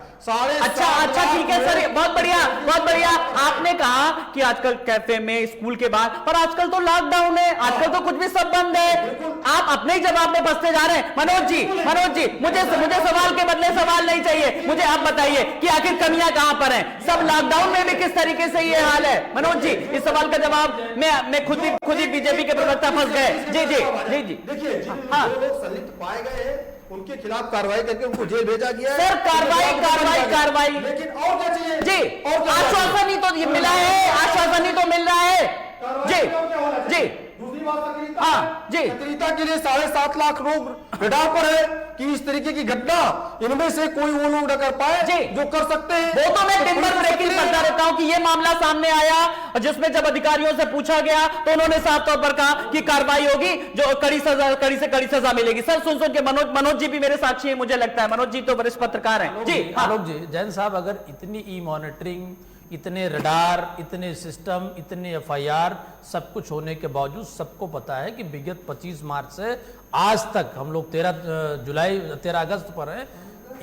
अच्छा ठीक है सर, बहुत बढ़िया। आपने कहा कि आजकल कैफे में, स्कूल के बाहर, पर आजकल तो लॉकडाउन है, आजकल तो कुछ भी सब बंद है। आप अपने ही जवाब में फंसते जा रहे हैं। मनोज जी, मुझे सवाल के बदले सवाल नहीं चाहिए। मुझे आप बताइए कि आखिर कमियां कहां पर हैं? सब लॉकडाउन में भी किस तरीके से ये हाल है? मनोज जी, इस सवाल का जवाब मैं खुद ही बीजेपी के प्रवक्ता फंस गए। जी देखिए, हाँ, लोग संलिप्त पाए गए हैं, उनके खिलाफ कार्रवाई करके उनको जेल भेजा गया है। सर कार्रवाई, लेकिन और क्या चाहिए जी? आश्वासन ही तो मिला है, आश्वासन ही तो मिल रहा है जी। दूसरी हाँ, जी। सक्रियता के लिए 7.5 लाख लोग रडार पर है कि इस तरीके की घटना इनमें से कोई वो लोग न कर पाए जी। जो कर सकते हैं। वो तो मैं टिम्बर ब्रेकिंग करता रहता हूं कि ये मामला सामने आया, जिसमें जब अधिकारियों से पूछा गया तो उन्होंने साफ तौर पर कहा कि कार्रवाई होगी, जो कड़ी से कड़ी सजा मिलेगी। सर सुन के मनोज जी भी मेरे साक्षी है, मुझे लगता है मनोज जी तो वरिष्ठ पत्रकार हैं। जी आलोक जी, जैन साहब, अगर इतनी ई मॉनिटरिंग, इतने रडार, इतने सिस्टम, इतने एफआईआर सब कुछ होने के बावजूद सबको पता है कि विगत 25 मार्च से आज तक हम लोग 13 अगस्त पर है,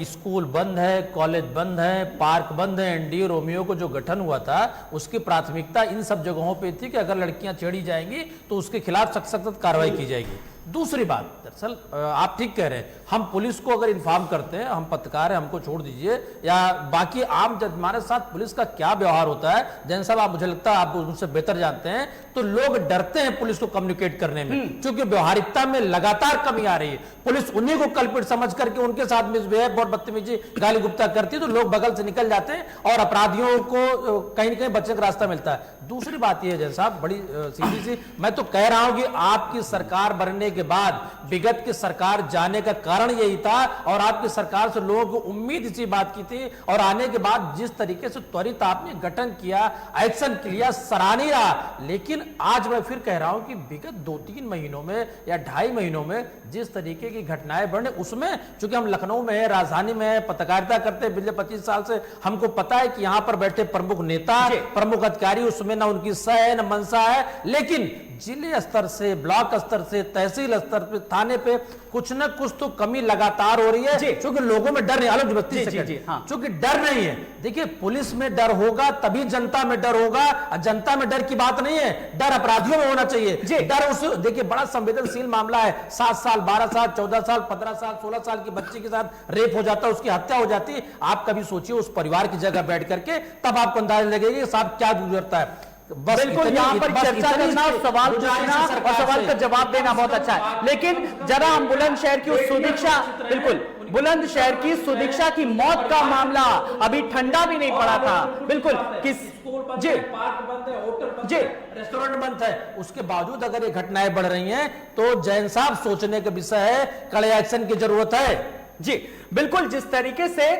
स्कूल बंद है, कॉलेज बंद है, पार्क बंद है। एनडीए रोमियो को जो गठन हुआ था उसकी प्राथमिकता इन सब जगहों पे थी कि अगर लड़कियां छेड़ी जाएंगी तो उसके खिलाफ सख्त कार्रवाई की जाएगी। दूसरी बात, दरअसल आप ठीक कह रहे हैं, हम पुलिस को अगर इन्फॉर्म करते हैं, हम पत्रकार हैं, हमको छोड़ दीजिए, या बाकी आम हमारे साथ पुलिस का क्या व्यवहार होता है, जैन साहब आप, मुझे लगता है आप मुझसे बेहतर जानते हैं, तो लोग डरते हैं पुलिस को कम्युनिकेट करने में, क्योंकि व्यवहारिकता में लगातार कमी आ रही है। पुलिस उन्हीं को कल्पित समझ करके उनके साथ मिसबिहेव और बदतमीजी गाली गुप्ता करती है, तो लोग बगल से निकल जाते हैं और अपराधियों को कहीं ना कहीं बचने का रास्ता मिलता है। दूसरी बात यह है जैन साहब, बड़ी सीधी सी मैं तो कह रहा हूं कि आपकी सरकार बनने के बाद विगत की सरकार जाने का कारण यही था, और आपकी सरकार से लोगों को उम्मीद इसी बात की थी, और आने के बाद जिस तरीके से त्वरित आपने गठन किया, एक्शन किया, सराहनीय रहा। लेकिन आज मैं फिर कह रहा हूं कि विगत 2-3 महीनों में या 2.5 महीनों में जिस तरीके की घटनाएं बढ़ने, उसमें चूंकि हम लखनऊ में है, राजधानी में है, पत्रकारिता करते हैं पिछले 25 साल से, हमको पता है कि यहां पर बैठे प्रमुख नेता, प्रमुख अधिकारी, उसमें ना उनकी सह है न मनसा है, लेकिन जिले स्तर से, ब्लॉक स्तर से, तहसील स्तर पे, थाने पे कुछ न कुछ तो कमी लगातार हो रही है, क्योंकि लोगों में डर नहीं। आलोक जी, क्योंकि डर नहीं है। देखिए, पुलिस में डर होगा तभी जनता में डर होगा, और जनता में डर की बात नहीं है, डर अपराधियों में होना चाहिए। डर उस, देखिए बड़ा संवेदनशील मामला है, 7 साल, 12 साल, 14 साल, 15 साल, 16 साल की बच्ची के साथ रेप हो जाता है, उसकी हत्या हो जाती है। आप कभी सोचिए उस परिवार की जगह बैठ करके, तब आपको अंदाजा लगेगा साहब क्या गुजरता है। बिल्कुल, यहाँ पर चर्चा करना, सवाल पूछना और सवाल का जवाब देना बहुत अच्छा है, लेकिन जरा हम बुलंदशहर की उस सुदीक्षा, बिल्कुल बुलंदशहर की सुदीक्षा की मौत का मामला अभी ठंडा भी नहीं पड़ा था, बिल्कुल किस जी पार्क बंद है, होटल बंद जी, है, रेस्टोरेंट बंद है, उसके बावजूद अगर ये घटनाएं बढ़ रही हैं तो जैन साहब सोचने का विषय है, कड़े एक्शन की जरूरत है। जी बिल्कुल, जिस तरीके से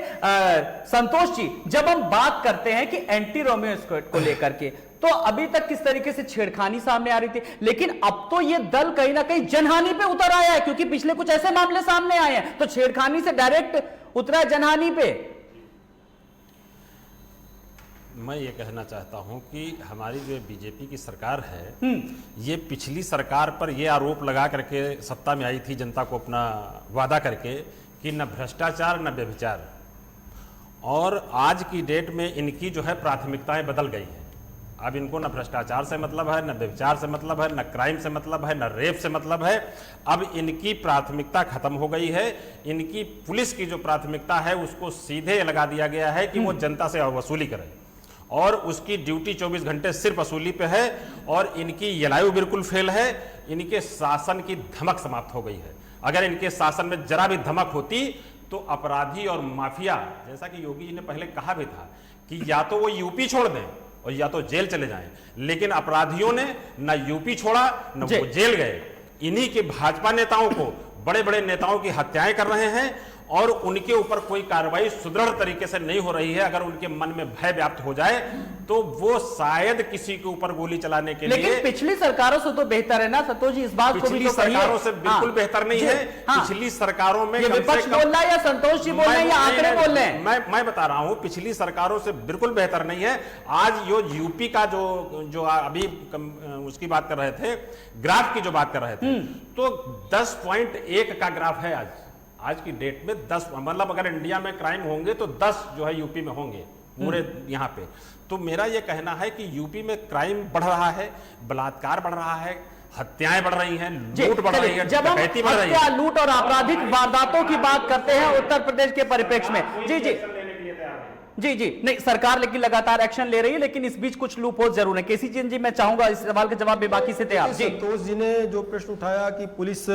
संतोष जी, जब हम बात करते हैं कि एंटी रोमियो स्क्वाड को लेकर के, तो अभी तक किस तरीके से छेड़खानी सामने आ रही थी, लेकिन अब तो ये दल कहीं ना कहीं जनहानि पे उतर आया है, क्योंकि पिछले कुछ ऐसे मामले सामने आए हैं, तो छेड़खानी से डायरेक्ट उतरा है जनहानि पे। मैं ये कहना चाहता हूं कि हमारी जो बीजेपी की सरकार है, ये पिछली सरकार पर ये आरोप लगा करके सत्ता में आई थी, जनता को अपना वादा करके कि न भ्रष्टाचार न व्यभिचार, और आज की डेट में इनकी जो है प्राथमिकताएं बदल गई हैं। अब इनको न भ्रष्टाचार से मतलब है, न व्यभिचार से मतलब है, न क्राइम से मतलब है, न रेप से मतलब है। अब इनकी प्राथमिकता खत्म हो गई है। इनकी पुलिस की जो प्राथमिकता है उसको सीधे लगा दिया गया है कि वो जनता से वसूली करे, और उसकी ड्यूटी 24 घंटे सिर्फ वसूली पे है, और इनकी जलायु बिल्कुल फेल है। इनके शासन की धमक समाप्त हो गई है। अगर इनके शासन में जरा भी धमक होती तो अपराधी और माफिया, जैसा कि योगी जी ने पहले कहा भी था कि या तो वो यूपी छोड़ दें और या तो जेल चले जाएं, लेकिन अपराधियों ने न यूपी छोड़ा न वो जेल गए। इन्हीं के भाजपा नेताओं को, बड़े बड़े नेताओं की हत्याएं कर रहे हैं, और उनके ऊपर कोई कार्रवाई सुदृढ़ तरीके से नहीं हो रही है। अगर उनके मन में भय व्याप्त हो जाए तो वो शायद किसी के ऊपर गोली चलाने के लिए, लेकिन पिछली सरकारों से तो बेहतर है ना संतोष जी, इस बात को भी तो कहिए। सरकारों से बिल्कुल बेहतर नहीं है। पिछली सरकारों में विपक्ष बोल रहा है या संतोष जी बोल रहे हैं या आंकड़े बोल रहे हैं? मैं बता रहा हूं, पिछली सरकारों से बिल्कुल बेहतर नहीं है। आज यो यूपी का जो अभी उसकी बात कर रहे थे, ग्राफ की जो बात कर रहे थे, तो 10.1 का ग्राफ है आज की डेट में। 10, मतलब अगर इंडिया में क्राइम होंगे तो 10 जो है यूपी में होंगे पूरे यहाँ पे। तो मेरा ये कहना है कि यूपी में क्राइम बढ़ रहा है, बलात्कार बढ़ रहा है, हत्याएं बढ़ रही हैं, लूट बढ़ रही है, जब हम हत्या, लूट और आपराधिक वारदातों की बात करते हैं उत्तर प्रदेश के परिप्रेक्ष्य में, जी नहीं, सरकार लेकिन लगातार एक्शन ले रही है, लेकिन इस बीच कुछ लूप होल जरूर है। केसी जी, मैं चाहूंगा इस सवाल के जवाब बेबाकी से थे आप। संतोष जी ने जो प्रश्न उठाया कि पुलिस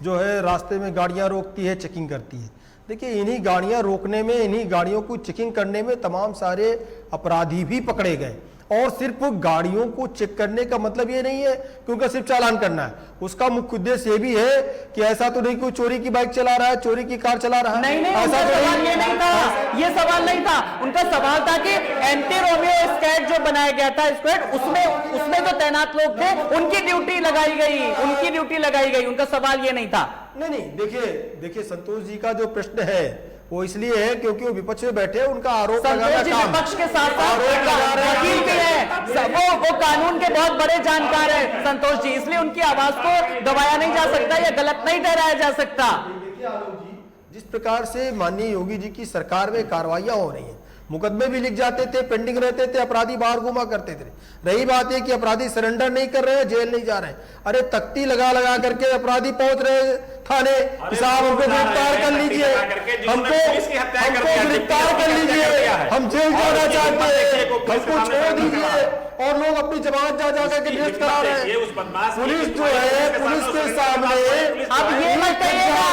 जो है रास्ते में गाड़ियां रोकती है, चेकिंग करती है। देखिए, इन्हीं गाड़ियां रोकने में, इन्हीं गाड़ियों को चेकिंग करने में तमाम सारे अपराधी भी पकड़े गए, और सिर्फ गाड़ियों को चेक करने का मतलब ये नहीं है कि उनका सिर्फ चालान करना है, उसका मुख्य उद्देश्य ये भी है कि ऐसा तो नहीं कोई चोरी की बाइक चला रहा है, चोरी की कार चला रहा है। नहीं ऐसा उनका तो सवाल ये नहीं था, ये सवाल नहीं था। उनका सवाल था कि एंटी रोमियो स्क्वाड जो बनाया गया था स्क्वाड, उसमें जो तैनात लोग थे उनकी ड्यूटी लगाई गई, उनका सवाल ये नहीं था। नहीं, देखिए संतोष जी का जो प्रश्न है वो इसलिए है क्योंकि वो विपक्ष में बैठे हैं, उनका आरोप लगाना काम, विपक्ष के साथ वकील भी है, वो कानून के बहुत बड़े जानकार है संतोष जी, इसलिए उनकी आवाज को दबाया नहीं जा सकता या गलत नहीं ठहराया जा सकता। देखिए आलोक जी, जिस प्रकार से माननीय योगी जी की सरकार में कार्रवाइयां हो रही हैं, मुकदमे भी लिख जाते थे, पेंडिंग रहते थे, अपराधी बाहर घुमा करते थे। रही बात है कि अपराधी सरेंडर नहीं कर रहे हैं, जेल नहीं जा रहे हैं, अरे तख्ती लगा करके अपराधी पहुंच रहे थाने, साहब हमको गिरफ्तार कर लीजिए, हमको गिरफ्तार कर लीजिए, हम जेल जाना चाहते हैं, हमको छोड़ दीजिए, और लोग अपनी जमानत जा करके टेस्ट करा रहे हैं। पुलिस जो है, पुलिस के सामने अब ये मत कहिएगा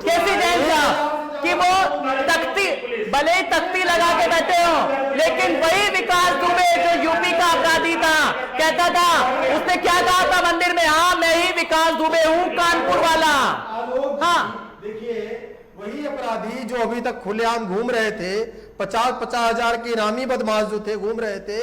कैसी जेल साहब कि वो भले ही तख्ती लगा के बैठे हो, लेकिन वही विकास दुबे जो यूपी का अपराधी था, कहता था, उसने क्या कहा था मंदिर में, हाँ मैं ही विकास दुबे हूं कानपुर वाला। हाँ देखिए, वही अपराधी जो अभी तक खुलेआम घूम रहे थे, 50-50 हजार के इनामी बदमाश जो थे घूम रहे थे,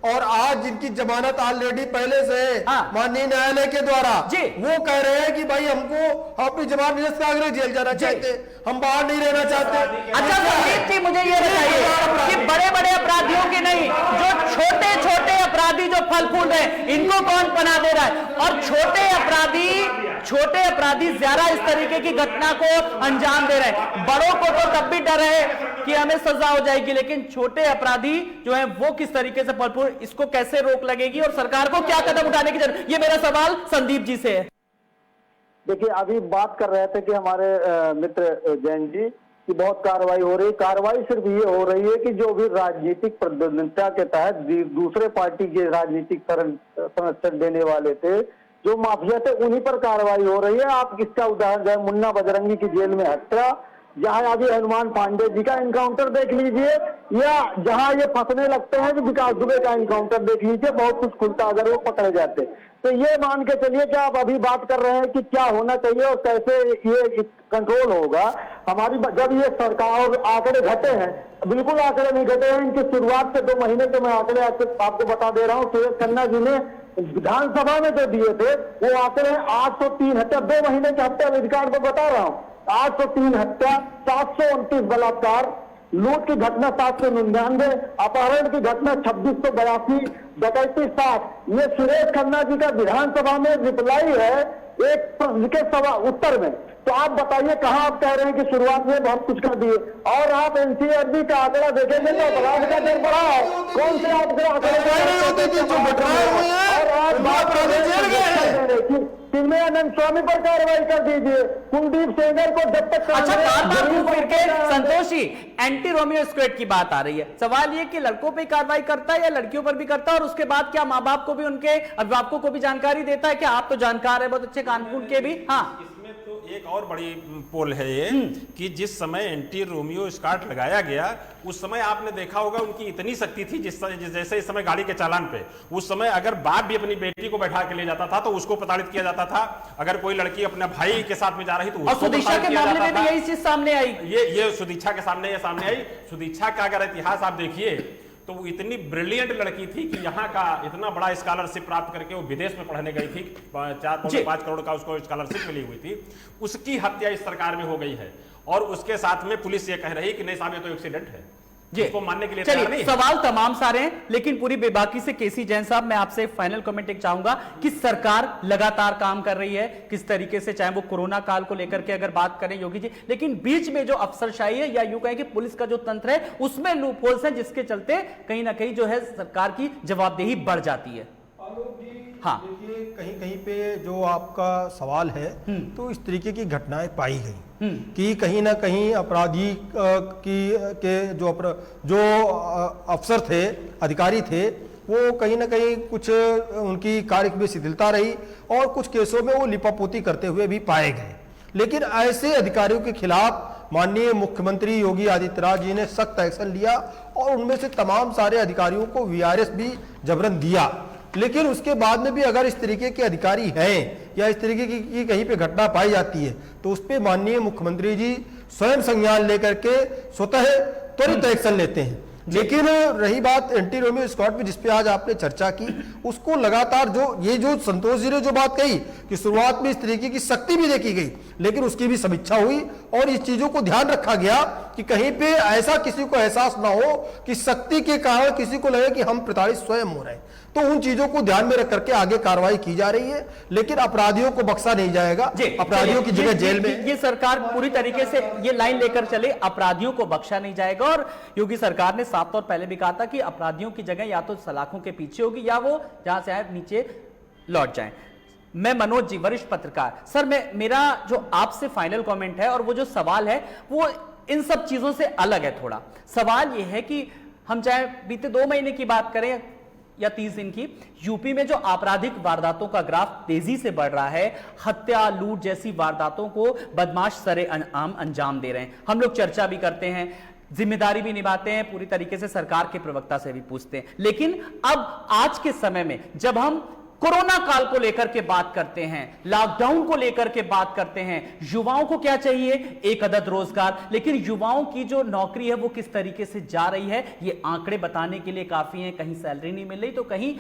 और आज जिनकी जमानत ऑलरेडी पहले से माननीय न्यायालय के द्वारा, वो कह रहे हैं कि भाई हमको अपनी जमानत निरस्त कराकर जेल जाना चाहते, हम बाहर नहीं रहना चाहते। अच्छा संदीप जी, मुझे ये बताइए कि बड़े बड़े अपराधियों की नहीं, जो छोटे छोटे अपराधी जो फल फूल रहे, इनको कौन पनाह दे रहा है? और छोटे अपराधी ज्यादा इस तरीके की घटना को अंजाम दे रहे हैं। बड़ों को तो तब भी डर है कि हमें सजा हो जाएगी, लेकिन छोटे अपराधी जो है वो किस तरीके से फल फूल, इसको कैसे रोक लगेगी और सरकार को क्या कदम उठाने की जरूरत? ये मेरा सवाल संदीप जी से है। देखिए, अभी बात कर रहे थे कि हमारे मित्र जैन जी की बहुत कार्रवाई हो रही है। कार्रवाई सिर्फ ये हो रही है कि जो भी राजनीतिक प्रतिद्वंदिता के तहत दूसरे पार्टी के राजनीतिक संरक्षण देने वाले थे, जो माफिया थे, उन्हीं पर कार्रवाई हो रही है। आप इसका उदाहरण जो मुन्ना बजरंगी की जेल में हत्या, जहां अभी हनुमान पांडे जी का एनकाउंटर देख लीजिए, या जहां ये फंसने लगते हैं कि विकास दुबे का एनकाउंटर देख लीजिए, बहुत कुछ खुलता अगर वो पकड़े जाते। तो ये मान के चलिए कि आप अभी बात कर रहे हैं कि क्या होना चाहिए और कैसे ये कंट्रोल होगा। हमारी जब ये सरकार आंकड़े घटे हैं, बिल्कुल आंकड़े नहीं घटे हैं, इनकी शुरुआत से 2 महीने के मैं आंकड़े आपको बता दे रहा हूँ। सुरेश खन्ना जी ने विधानसभा में जो दिए थे वो आंकड़े 803 हत्या, 2 महीने की हत्या रिकॉर्ड को बता रहा हूँ, 803 हत्या, 729 बलात्कार, लूट की घटना 799, अपहरण की घटना 2682, डकैती 60। ये सुरेश खन्ना जी का विधानसभा में रिप्लाई है एक प्रश्न के उत्तर में। तो आप बताइए, कहां आप कह रहे हैं कि शुरुआत में बहुत कुछ कर दिए, और आप एनसीआरबी का आंकड़ा देखेंगे तो अपराध का दर बढ़ा है। कौन से आपके आंकड़े और आज बात चिन्मयानंद स्वामी पर कार्रवाई कर दीजिए, कुलदीप सेंगर को जब तक। अच्छा, बार-बार घूम फिर के Santosh ji anti Romeo squad की बात आ रही है। सवाल ये कि लड़कों पे कार्रवाई करता है या लड़कियों पर भी करता है, और उसके बाद क्या माँ बाप को भी, उनके अभिभावकों को भी जानकारी देता है? क्या आप तो जानकार है बहुत अच्छे कानून के भी। हाँ, एक और बड़ी पोल है ये कि जिस समय एंटी रोमियो स्क्वाड लगाया गया, उस समय आपने देखा होगा उनकी इतनी शक्ति थी, जैसे इस समय गाड़ी के चालान पे, उस समय अगर बाप भी अपनी बेटी को बैठा के ले जाता था तो उसको प्रताड़ित किया जाता था। अगर कोई लड़की अपने भाई के साथ में जा रही तो उसको सुदीक्षा के मामले में भी यही चीज सामने आई। ये सुदीक्षा के सामने आई। सुदीक्षा का अगर इतिहास आप देखिए तो वो इतनी ब्रिलियंट लड़की थी कि यहाँ का इतना बड़ा स्कॉलरशिप प्राप्त करके वो विदेश में पढ़ने गई थी, 4-5 करोड़ का उसको स्कॉलरशिप मिली हुई थी। उसकी हत्या इस सरकार में हो गई है, और उसके साथ में पुलिस ये कह रही कि नहीं साहब ये तो एक्सीडेंट है, जिसको मानने के लिए तैयार नहीं। सवाल तमाम सारे हैं, लेकिन पूरी बेबाकी से केसी जैन साहब, मैं आपसे फाइनल कमेंट एक चाहूंगा कि सरकार लगातार काम कर रही है किस तरीके से, चाहे वो कोरोना काल को लेकर के अगर बात करें योगी जी, लेकिन बीच में जो अफसरशाही है या यूं कहें कि पुलिस का जो तंत्र है उसमें लूपहोल्स हैं, जिसके चलते कहीं ना कहीं जो है सरकार की जवाबदेही बढ़ जाती है। हाँ, देखिए कहीं कहीं पे जो आपका सवाल है तो इस तरीके की घटनाएं पाई गई कि कहीं ना कहीं अपराधी के जो अफसर थे, अधिकारी थे, वो कहीं ना कहीं कुछ उनकी कार्य में शिथिलता रही और कुछ केसों में वो लिपापोती करते हुए भी पाए गए। लेकिन ऐसे अधिकारियों के खिलाफ माननीय मुख्यमंत्री योगी आदित्यनाथ जी ने सख्त एक्शन लिया और उनमें से तमाम सारे अधिकारियों को वीआरएस भी जबरन दिया। लेकिन उसके बाद में भी अगर इस तरीके के अधिकारी हैं या इस तरीके की कहीं पे घटना पाई जाती है तो उस पर माननीय मुख्यमंत्री जी स्वयं संज्ञान लेकर के स्वतः त्वरित एक्शन लेते हैं। लेकिन रही बात एंटी रोमियो स्क्वाड पे, जिसपे आज आपने चर्चा की, उसको लगातार जो संतोष जी ने जो बात कही कि शुरुआत में इस तरीके की सख्ती भी देखी गई, लेकिन उसकी भी समीक्षा हुई और इस चीजों को ध्यान रखा गया कि कहीं पे ऐसा किसी को एहसास ना हो कि सख्ती के कारण किसी को लगे कि हम प्रताड़ित स्वयं हो रहे हैं। तो उन चीजों को ध्यान में रख करके आगे कार्रवाई की जा रही है, लेकिन अपराधियों को बख्शा नहीं जाएगा। अपराधियों की जगह जेल में ये सरकार पूरी तरीके से ये लाइन लेकर चले, अपराधियों को बख्शा नहीं जाएगा। और योगी सरकार ने साफ तौर पहले भी कहा था कि अपराधियों की जगह या तो सलाखों के पीछे होगी या वो जहां से आए नीचे लौट जाएं। मैं मनोज जी, वरिष्ठ पत्रकार, सर मेरा जो आपसे फाइनल कमेंट है और वो जो सवाल है वो इन सब चीजों से अलग है थोड़ा। सवाल ये है कि हम चाहे बीते 2 महीने की बात करें या 30 दिन की, यूपी में जो आपराधिक वारदातों का ग्राफ तेजी से बढ़ रहा है, हत्या, लूट जैसी वारदातों को बदमाश सरेआम अंजाम दे रहे हैं। हम लोग चर्चा भी करते हैं, जिम्मेदारी भी निभाते हैं, पूरी तरीके से सरकार के प्रवक्ता से भी पूछते हैं। लेकिन अब आज के समय में जब हम कोरोना काल को लेकर के बात करते हैं, लॉकडाउन को लेकर के बात करते हैं, युवाओं को क्या चाहिए? एक अदद रोजगार। लेकिन युवाओं की जो नौकरी है वो किस तरीके से जा रही है, ये आंकड़े बताने के लिए काफी हैं। कहीं सैलरी नहीं मिल रही तो कहीं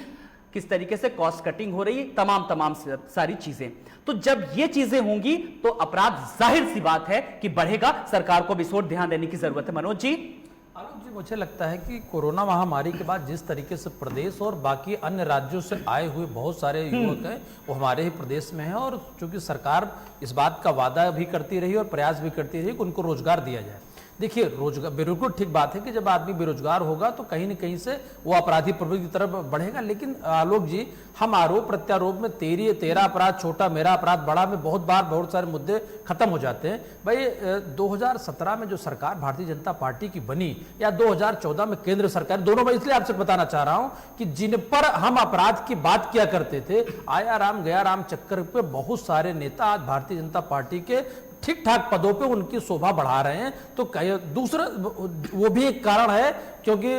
किस तरीके से कॉस्ट कटिंग हो रही है, तमाम सारी चीजें। तो जब ये चीजें होंगी तो अपराध जाहिर सी बात है कि बढ़ेगा। सरकार को भी इस ओर ध्यान देने की जरूरत है। मनोज जी। आलोक जी, मुझे लगता है कि कोरोना महामारी के बाद जिस तरीके से प्रदेश और बाकी अन्य राज्यों से आए हुए बहुत सारे युवक हैं वो हमारे ही प्रदेश में हैं, और चूंकि सरकार इस बात का वादा भी करती रही और प्रयास भी करती रही कि उनको रोजगार दिया जाए। देखिए, रोजगार बिल्कुल ठीक बात है कि जब आदमी बेरोजगार होगा तो कहीं न कहीं से वो अपराधी प्रवृत्ति की तरफ बढ़ेगा। लेकिन आलोक जी, हम आरोप प्रत्यारोप में तेरा अपराध छोटा, मेरा अपराध बड़ा में बहुत सारे मुद्दे खत्म हो जाते हैं। भाई 2017 में जो सरकार भारतीय जनता पार्टी की बनी या 2014 में केंद्र सरकार, दोनों में इसलिए आपसे बताना चाह रहा हूं कि जिन पर हम अपराध की बात किया करते थे, आया राम गया राम चक्कर पे बहुत सारे नेता आज भारतीय जनता पार्टी के ठीक ठाक पदों पे उनकी शोभा बढ़ा रहे हैं। तो दूसरा वो भी एक कारण है क्योंकि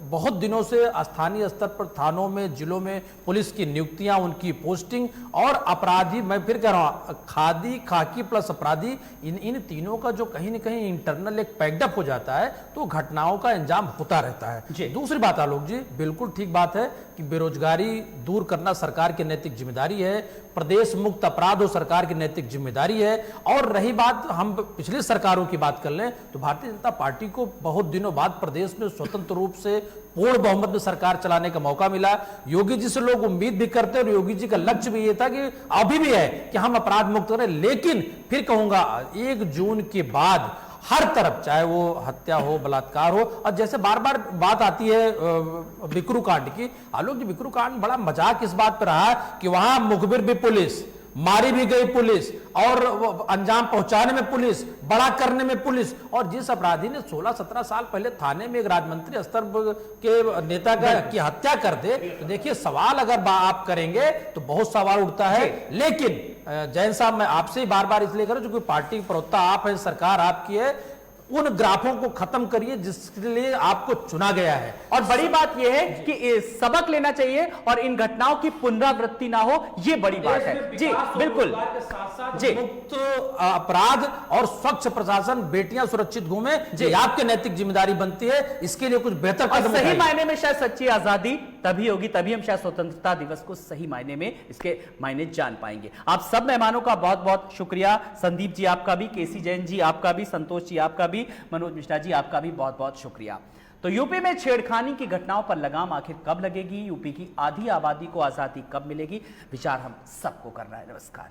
बहुत दिनों से स्थानीय स्तर पर थानों में, जिलों में पुलिस की नियुक्तियां, उनकी पोस्टिंग और अपराधी, मैं फिर कह रहा हूं, खादी, खाकी प्लस अपराधी, इन तीनों का जो कहीं न कहीं इंटरनल एक पैकअप हो जाता है तो घटनाओं का अंजाम होता रहता है। दूसरी बात आलोक जी, बिल्कुल ठीक बात है कि बेरोजगारी दूर करना सरकार की नैतिक जिम्मेदारी है, प्रदेश मुक्त अपराध हो सरकार की नैतिक जिम्मेदारी है। और रही बात हम पिछली सरकारों की बात कर लें तो भारतीय जनता पार्टी को बहुत दिनों बाद प्रदेश में स्वतंत्र रूप से पूर्ण बहुमत में सरकार चलाने का मौका मिला। योगी जी से लोग उम्मीद भी करते हैं और योगी जी का लक्ष्य भी ये था कि अभी भी है कि हम अपराध मुक्त करें। लेकिन फिर कहूंगा 1 जून के बाद हर तरफ, चाहे वो हत्या हो, बलात्कार हो, और जैसे बार बार बात आती है बिकरू कांड की, आलोक जी बिकरू कांड बड़ा मजाक इस बात पर रहा कि वहां मुखबिर भी पुलिस, मारी भी गई पुलिस और अंजाम पहुंचाने में पुलिस, बड़ा करने में पुलिस, और जिस अपराधी ने 16-17 साल पहले थाने में एक राजमंत्री स्तर के नेता की हत्या कर दे, तो देखिए सवाल अगर आप करेंगे तो बहुत सवाल उठता है। लेकिन जैन साहब, मैं आपसे ही बार बार इसलिए करूं क्योंकि पार्टी प्रवक्ता आप हैं, सरकार आपकी है, उन ग्राफों को खत्म करिए जिसके लिए आपको चुना गया है। और बड़ी बात यह है कि सबक लेना चाहिए और इन घटनाओं की पुनरावृत्ति ना हो, यह बड़ी बात है। जी बिल्कुल जी, मुक्त अपराध और स्वच्छ प्रशासन, बेटियां सुरक्षित घूमे, ये आपकी नैतिक जिम्मेदारी बनती है। इसके लिए कुछ बेहतर कदम सही मायने में शायद सच्ची आजादी तभी होगी, तभी हम शायद स्वतंत्रता दिवस को सही मायने में इसके मायने जान पाएंगे। आप सब मेहमानों का बहुत बहुत शुक्रिया। संदीप जी आपका भी, केसी जैन जी आपका भी, संतोष जी आपका भी, मनोज मिश्रा जी आपका भी बहुत बहुत शुक्रिया। तो यूपी में छेड़खानी की घटनाओं पर लगाम आखिर कब लगेगी? यूपी की आधी आबादी को आजादी कब मिलेगी? विचार हम सबको करना है। नमस्कार।